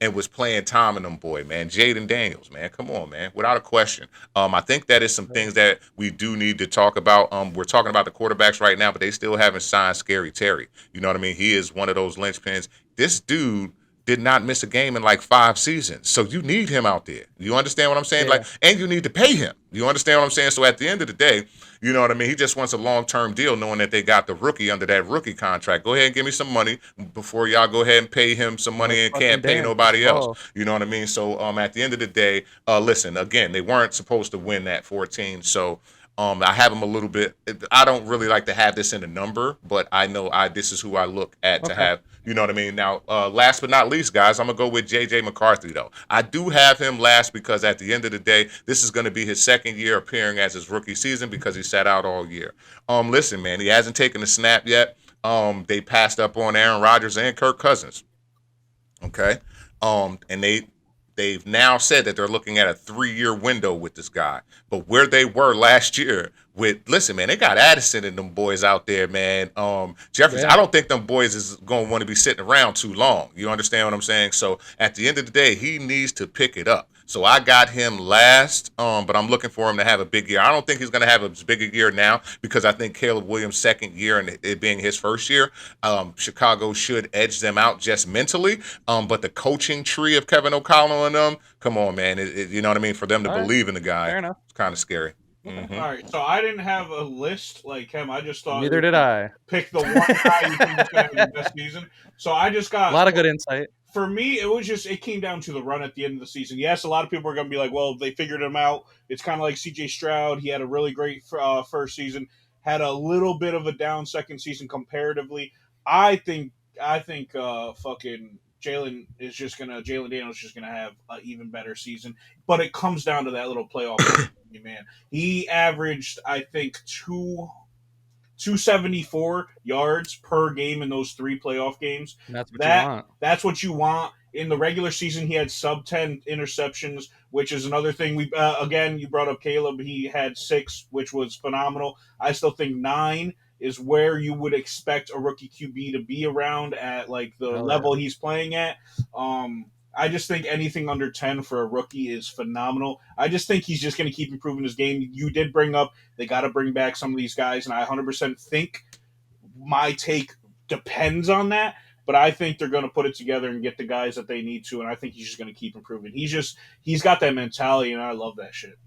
and was playing Tom and them boy, man, Jaden Daniels, man. Come on, man, without a question. I think that is some things that we do need to talk about. We're talking about the quarterbacks right now, but they still haven't signed Scary Terry. You know what I mean? He is one of those linchpins. This dude did not miss a game in like 5 seasons. So you need him out there. You understand what I'm saying? Yeah. And you need to pay him. You understand what I'm saying? So at the end of the day, you know what I mean? He just wants a long-term deal knowing that they got the rookie under that rookie contract. Go ahead and give me some money before y'all go ahead and pay him some money and can't pay nobody else. You know what I mean? So at the end of the day, listen, again, they weren't supposed to win that 14. So I have them a little bit. I don't really like to have this in a number, but I know this is who I look at to have. You know what I mean? Now, last but not least, guys, I'm going to go with J.J. McCarthy, though. I do have him last because at the end of the day, this is going to be his second year appearing as his rookie season because he sat out all year. Listen, man, he hasn't taken a snap yet. They passed up on Aaron Rodgers and Kirk Cousins. Okay? And they've now said that they're looking at a 3-year window with this guy. But where they were last year listen, man, they got Addison and them boys out there, man. Jeffries, I don't think them boys is going to want to be sitting around too long. You understand what I'm saying? So at the end of the day, he needs to pick it up. So I got him last, but I'm looking for him to have a big year. I don't think he's going to have as big a year now because I think Caleb Williams' second year and it being his first year, Chicago should edge them out just mentally. But the coaching tree of Kevin O'Connell and them, come on, man. You know what I mean? For them to All right, believe in the guy, fair enough. it's kind of scary. Okay. All right, so I didn't have a list like him. I just thought Neither did I. pick the one guy you think is going to have the best season. So I just A got lot of good insight. for me, it came down to the run at the end of the season. Yes, a lot of people are going to be like, well, they figured him out. It's kind of like CJ Stroud. He had a really great first season, had a little bit of a down second season comparatively. I think fucking Jalen Daniels is just gonna have an even better season. But it comes down to that little playoff man. He averaged, I think, 274 yards per game in those 3 playoff games. That's what you want. That's what you want. In the regular season, he had sub 10 interceptions, which is another thing. We again, you brought up Caleb. He had 6, which was phenomenal. I still think 9 is where you would expect a rookie QB to be around at like the Hell level he's playing at. I just think anything under 10 for a rookie is phenomenal. I just think he's just going to keep improving his game. You did bring up they got to bring back some of these guys, and I 100% think my take depends on that. But I think they're going to put it together and get the guys that they need to, and I think he's just going to keep improving. He's got that mentality, and I love that shit.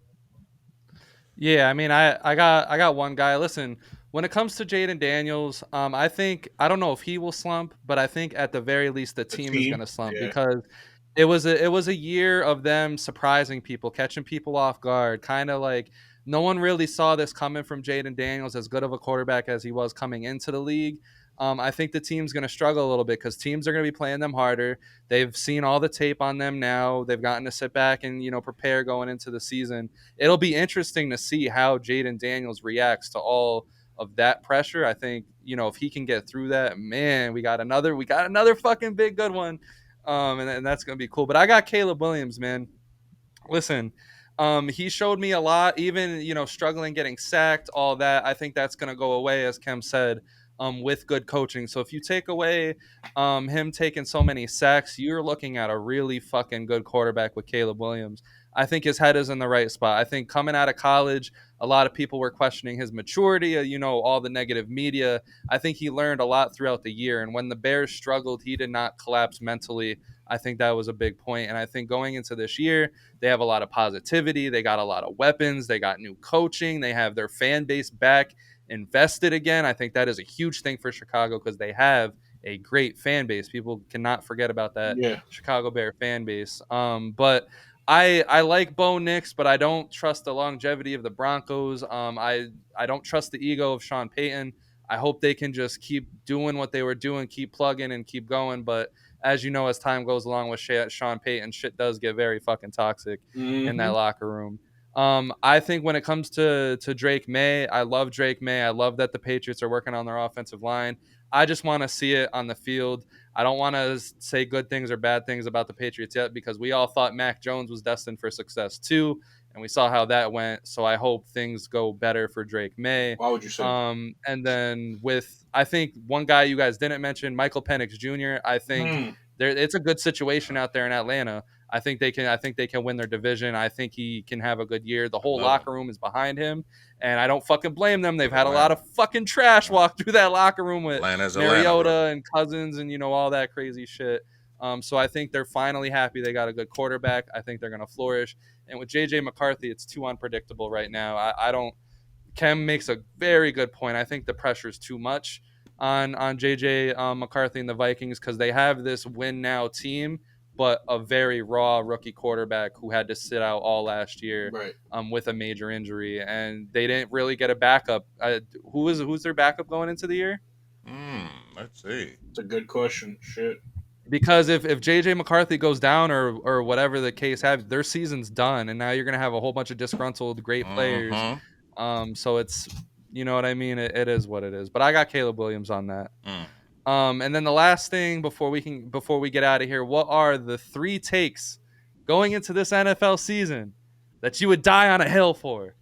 Yeah, I mean, I got one guy. Listen, when it comes to Jaden Daniels, I think I don't know if he will slump, but I think at the very least the team is going to slump because it was a year of them surprising people, catching people off guard, kind of like no one really saw this coming from Jaden Daniels, as good of a quarterback as he was coming into the league. I think the team's going to struggle a little bit because teams are going to be playing them harder. They've seen all the tape on them now. They've gotten to sit back and prepare going into the season. It'll be interesting to see how Jaden Daniels reacts to all of that pressure. I think if he can get through that, man, we got another fucking big good one. And that's gonna be cool. But I got Caleb Williams, man. Listen, he showed me a lot, even struggling getting sacked, all that. I think that's gonna go away, as Kem said, with good coaching. So if you take away him taking so many sacks, you're looking at a really fucking good quarterback with Caleb Williams. I think his head is in the right spot. I think coming out of college, a lot of people were questioning his maturity, all the negative media. I think he learned a lot throughout the year. And when the Bears struggled, he did not collapse mentally. I think that was a big point. And I think going into this year, they have a lot of positivity. They got a lot of weapons. They got new coaching. They have their fan base back invested again. I think that is a huge thing for Chicago because they have a great fan base. People cannot forget about that Chicago Bear fan base. But I like Bo Nix, but I don't trust the longevity of the Broncos. I don't trust the ego of Sean Payton. I hope they can just keep doing what they were doing, keep plugging and keep going. But as you know, as time goes along with Sean Payton, shit does get very fucking toxic in that locker room. I think when it comes to Drake May, I love Drake May. I love that the Patriots are working on their offensive line. I just want to see it on the field. I don't want to say good things or bad things about the Patriots yet because we all thought Mac Jones was destined for success too, and we saw how that went. So I hope things go better for Drake May. Why would you say? And then I think one guy you guys didn't mention, Michael Penix Jr. I think it's a good situation out there in Atlanta. I think they can win their division. I think he can have a good year. The whole locker room is behind him, and I don't fucking blame them. They've had a lot of fucking trash walk through that locker room with Mariota and Cousins and all that crazy shit. So I think they're finally happy they got a good quarterback. I think they're going to flourish. And with JJ McCarthy, it's too unpredictable right now. I don't. Kem makes a very good point. I think the pressure is too much on JJ McCarthy and the Vikings because they have this win now team, but a very raw rookie quarterback who had to sit out all last year with a major injury, and they didn't really get a backup. Who's their backup going into the year? Let's see. It's a good question. Shit. Because if JJ McCarthy goes down or whatever the case have, their season's done, and now you're gonna have a whole bunch of disgruntled great players. So it's what I mean. It is what it is. But I got Caleb Williams on that. And then the last thing before we get out of here, what are the 3 takes going into this NFL season that you would die on a hill for?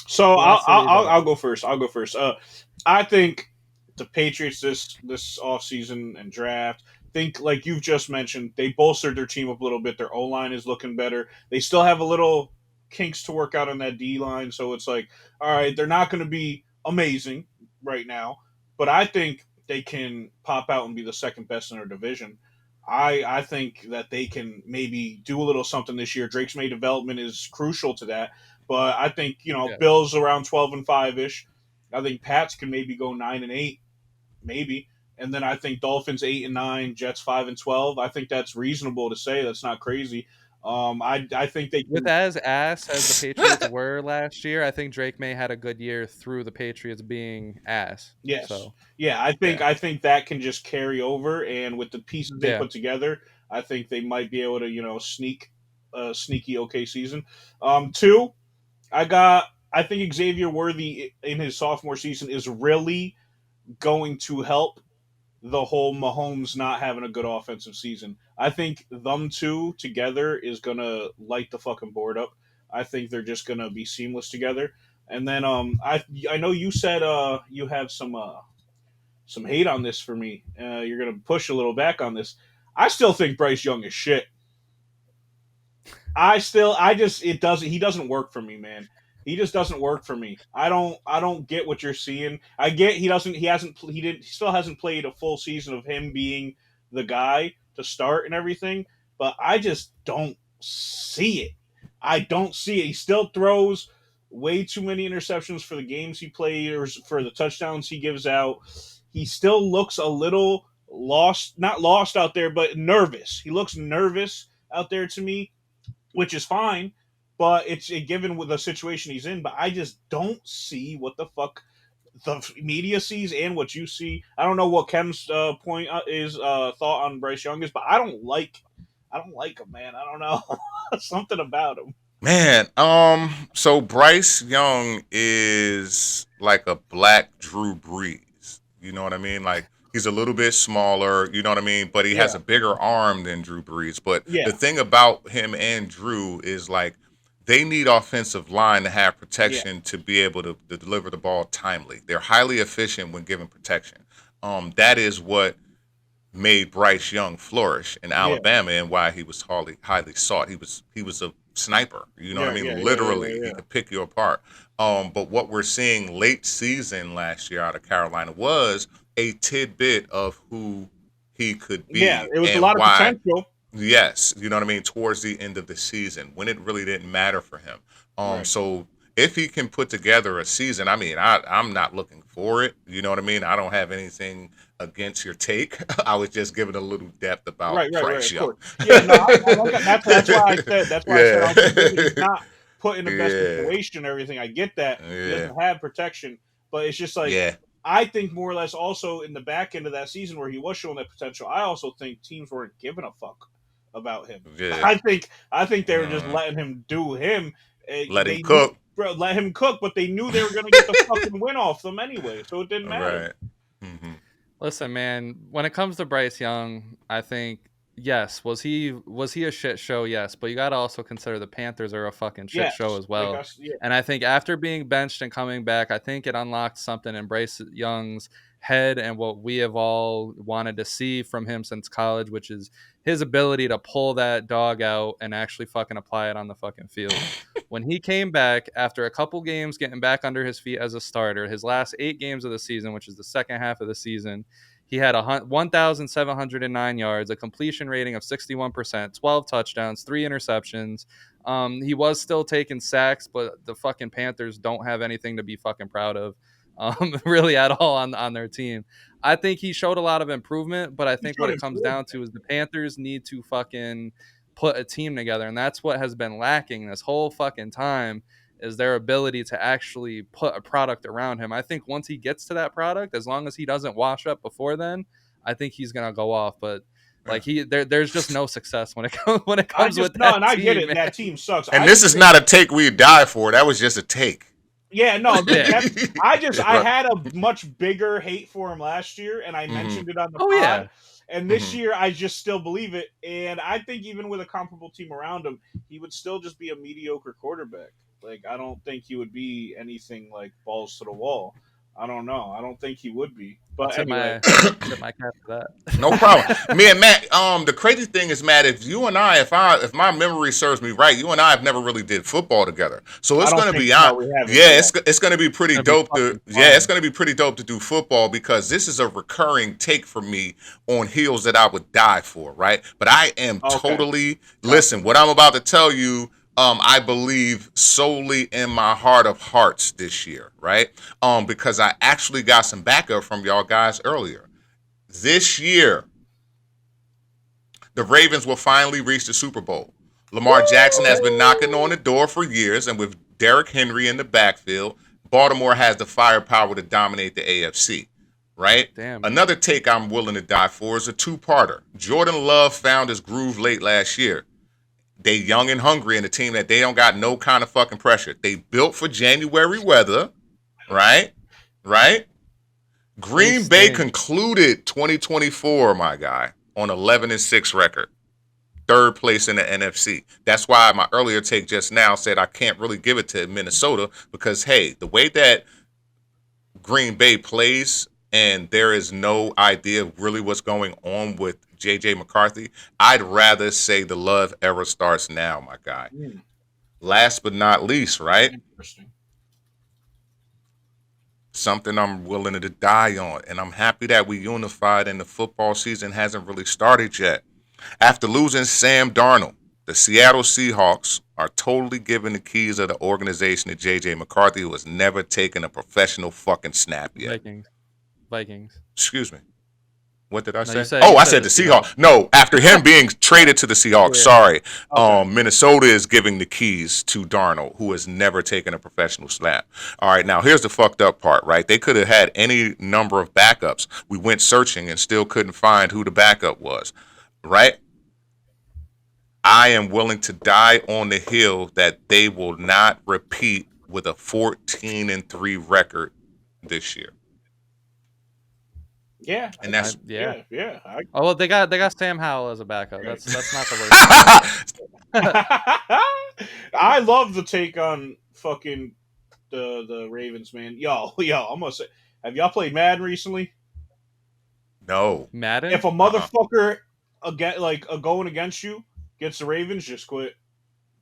So I'll go first. I think the Patriots this offseason and draft, think, like you've just mentioned, they bolstered their team up a little bit. Their O line is looking better. They still have a little kinks to work out on that D line, so it's like, all right, they're not going to be amazing right now, but I think they can pop out and be the second best in their division. I think that they can maybe do a little something this year. Drake's May development is crucial to that, but I think Yeah. Bills around 12-5 ish. I think Pats can maybe go 9-8, maybe. And then I think Dolphins 8-9, Jets 5-12. I think that's reasonable to say. That's not crazy. I think they With can. as ass as the Patriots were last year, I think Drake May had a good year through the Patriots being ass. Yes, So yeah. I think yeah, I think that can just carry over, and with the pieces they yeah. put together, I think they might be able to sneak a sneaky okay season. Two, I got. I think Xavier Worthy in his sophomore season is really going to help the whole Mahomes not having a good offensive season. I think them two together is gonna light the fucking board up. I think they're just gonna be seamless together. And then I know you said you have some hate on this for me. You're gonna push a little back on this. I still think Bryce Young is shit. I just it doesn't he doesn't work for me, man. He just doesn't work for me. I don't get what you're seeing. I get he still hasn't played a full season of him being the guy to start and everything, but I just don't see it. I don't see it. He still throws way too many interceptions for the games he plays or for the touchdowns he gives out. He still looks a little lost, not lost out there, but nervous. He looks nervous out there to me, which is fine. But it's given with the situation he's in. But I just don't see what the fuck the media sees and what you see. I don't know what Kem's point is thought on Bryce Young is, but I don't like him, man. I don't know something about him. Man, so Bryce Young is like a black Drew Brees. You know what I mean? Like he's a little bit smaller, you know what I mean? But he has Yeah, a bigger arm than Drew Brees. But the yeah, thing about him and Drew is like they need offensive line to have yeah, protection to be able to deliver the ball timely. They're highly efficient when given protection. That is what made Bryce Young flourish in yeah, Alabama and why he was highly sought. He was a sniper. You know what I yeah, mean? yeah, yeah, Literally, yeah, he yeah. could pick you apart. But what we're seeing late season last year out of Carolina was a tidbit of who he could Yeah, be it was a and lot of why. potential. Yes, you know what I mean. Towards the end of the season, when it really didn't matter for him. Right. So if he can put together a season, I mean, I'm not looking for it. You know what I mean. I don't have anything against your take. I was just giving a little depth about Right. Bryce Of Young. course. Yeah. No, I like that. That's why I said. That's why I said I Yeah, was like, maybe he's not put in the best yeah, situation and everything. I get that he yeah, doesn't have protection, but it's just like yeah, I think more or less also in the back end of that season where he was showing that potential. I also think teams weren't giving a fuck about him. yeah. I think they were just Uh, letting him do him. Let him They knew, cook. bro, let him cook, but they knew they were going to get the fucking win off them anyway, so it didn't matter. Right. Hmm. Listen, man, when it comes to Bryce Young, I think yes, was he a shit show? Yes, but you got to also consider the Panthers are a fucking shit show Yes, as well. yeah, And I think after being benched and coming back, I think it unlocked something in Bryce Young's head and what we have all wanted to see from him since college, which is his ability to pull that dog out and actually fucking apply it on the fucking field. When he came back after a couple games getting back under his feet as a starter, his last 8 games of the season, which is the second half of the season, he had 1,709 yards, a completion rating of 61%, 12 touchdowns, 3 interceptions. He was still taking sacks, but the fucking Panthers don't have anything to be fucking proud of, really at all on their team. I think he showed a lot of improvement, but I he think what showed it comes down improvement. to is the Panthers need to fucking put a team together, and that's what has been lacking this whole fucking time is their ability to actually put a product around him. I think once he gets to that product, as long as he doesn't wash up before then, I think he's gonna go off. But Yeah. like there's just no success when it comes I just with no, that and I get team, it. And man. that team sucks. And I this just is think, not a take we die for. That was just a take. yeah, no, that's. I Right. had a much bigger hate for him last year, and I Hmm. mentioned it on the Oh pod. yeah, And this Hmm. year, I just still believe it. And I think even with a comparable team around him, he would still just be a mediocre quarterback. Like I don't think he would be anything like balls to the wall. I don't know. I don't think he would be. I'll But tip anyway, my cap for No problem. Me and Matt, the crazy thing is, Matt, if you and I, if my memory serves me right, you and I have never really did football together. So I it's don't gonna think be no, out. we haven't. Yeah, Yeah. it's gonna be pretty That'd be dope to fucking fun. it's gonna be pretty dope to do football because this is a recurring take for me on heels that I would die for, right? But I am Okay. totally Gotcha. listen, what I'm about to tell you, I believe solely in my heart of hearts this year, right? Because I actually got some backup from y'all guys earlier. This year, the Ravens will finally reach the Super Bowl. Lamar Jackson has been knocking on the door for years, and with Derrick Henry in the backfield, Baltimore has the firepower to dominate the AFC, right? Damn. Another take I'm willing to die for is a two-parter. Jordan Love found his groove late last year. They young and hungry and a team that they don't got no kind of fucking pressure. They built for January weather, right? Right? They Green Bay stink. concluded 2024, my guy, on 11-6 record. Third place in the NFC. That's why my earlier take just now said I can't really give it to Minnesota because, hey, the way that Green Bay plays and there is no idea of really what's going on with J.J. McCarthy, I'd rather say the love era starts now, my guy. Last but not least, right? Interesting. Something I'm willing to die on. And I'm happy that we unified and the football season hasn't really started yet. After losing Sam Darnold, the Seattle Seahawks are totally giving the keys of the organization to J.J. McCarthy, who has never taken a professional fucking snap yet. Vikings. Excuse me. What did I No, you say? said Oh, you I said said the the Seahawks. No, after him being traded to the Seahawks, Yeah. sorry. Okay. Minnesota is giving the keys to Darnold, who has never taken a professional snap. All right, now here's the fucked up part, right? They could have had any number of backups. We went searching and still couldn't find who the backup was, right? I am willing to die on the hill that they will not repeat with a 14-3 record this year. Yeah. And that's Yeah. Yeah. Oh well, they got Sam Howell as a backup. That's not the worst. I love the take on fucking the Ravens, man. Yo, I'm gonna say, have y'all played Madden recently? no. Madden. If a Uh-uh. motherfucker again like going against you against the Ravens, just quit.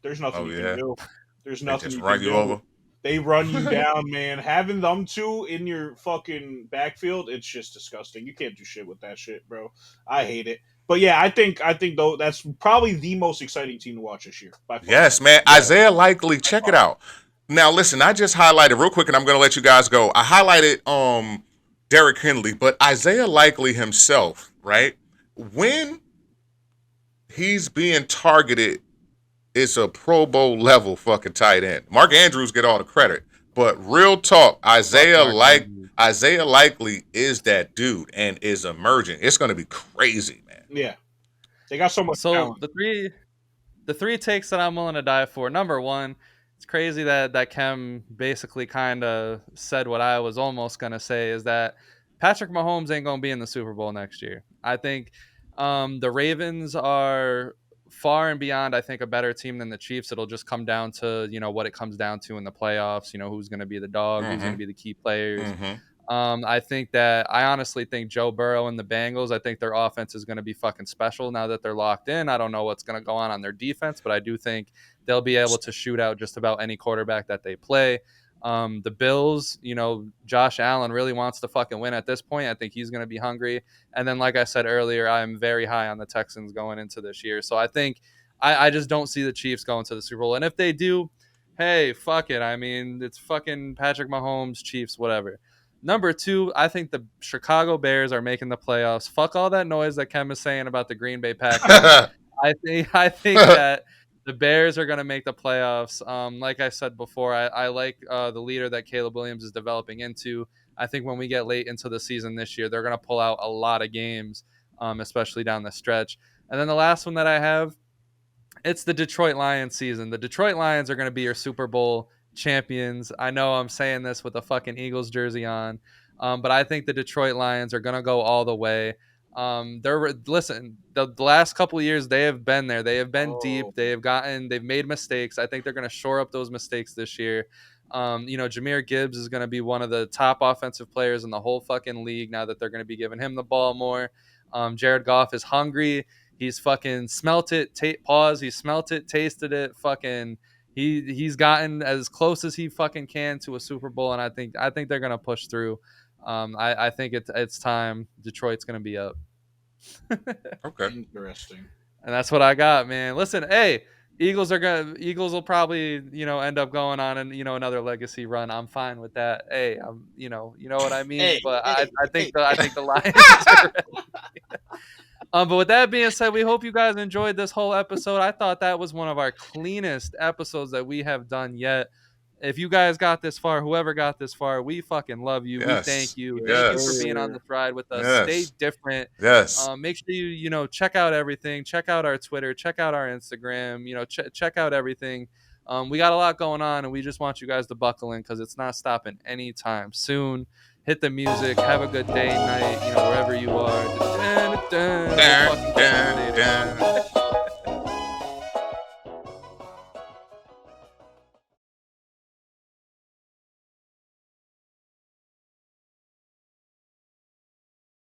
There's nothing Oh you can yeah. do. There's They nothing just you run can you do. over. They run you down, man. Having them two in your fucking backfield, it's just disgusting. You can't do shit with that shit, bro. I hate it. But yeah, I think though that's probably the most exciting team to watch this year by far. Yes, man. Yeah, Isaiah Likely, by check it far. out. Now listen, I just highlighted real quick and I'm gonna let you guys go. I highlighted Derrick Henley, but Isaiah Likely himself, right? When he's being targeted, it's a Pro Bowl level fucking tight end. Mark Andrews get all the credit. But real talk, Fuck Mark Andrews. Isaiah Likely is that dude and is emerging. It's gonna be crazy, man. Yeah, they got so much So talent. the three takes that I'm willing to die for. Number one, it's crazy that Kem basically kind of said what I was almost gonna say is that Patrick Mahomes ain't gonna be in the Super Bowl next year. I think the Ravens are far and beyond, I think, a better team than the Chiefs. It'll just come down to what it comes down to in the playoffs. Who's going to be the dog, who's going to Mm-hmm. be the key players. Mm-hmm. I honestly think Joe Burrow and the Bengals, I think their offense is going to be fucking special now that they're locked in. I don't know what's going to go on their defense, but I do think they'll be able to shoot out just about any quarterback that they play. The Bills, Josh Allen really wants to fucking win at this point. I think he's going to be hungry. And then, like I said earlier, I'm very high on the Texans going into this year. So I think I just don't see the Chiefs going to the Super Bowl. And if they do, hey, fuck it. I mean, it's fucking Patrick Mahomes, Chiefs, whatever. Number two, I think the Chicago Bears are making the playoffs. Fuck all that noise that Kem is saying about the Green Bay Packers. I think that the Bears are going to make the playoffs. Like I said before, I like the leader that Caleb Williams is developing into. I think when we get late into the season this year, they're going to pull out a lot of games, especially down the stretch. And then the last one that I have, it's the Detroit Lions season. The Detroit Lions are going to be your Super Bowl champions. I know I'm saying this with a fucking Eagles jersey on, but I think the Detroit Lions are going to go all the way. The last couple of years they have been there. They have been deep. Oh, They've made mistakes. I think they're going to shore up those mistakes this year. Jahmyr Gibbs is going to be one of the top offensive players in the whole fucking league now that they're going to be giving him the ball more. Jared Goff is hungry. He's fucking smelt it. He smelt it, tasted it. Fucking, he's gotten as close as he fucking can to a Super Bowl, and I think they're going to push through. I think it's time. Detroit's going to be up. Okay. Interesting. And that's what I got, man. Listen, hey, Eagles will probably, end up going on and, another legacy run. I'm fine with that. Hey, you know what I mean? But I think the Lions are ready. But with that being said, we hope you guys enjoyed this whole episode. I thought that was one of our cleanest episodes that we have done yet. If you guys got this far, whoever got this far, we fucking love you. Yes. We thank you. Yes. Thank you for being on this ride with us. Yes. Stay different. Yes. Make sure you check out everything. Check out our Twitter. Check out our Instagram. Check out everything. We got a lot going on, and we just want you guys to buckle in because it's not stopping anytime soon. Hit the music. Have a good day, night, wherever you are. Dun, dun, dun.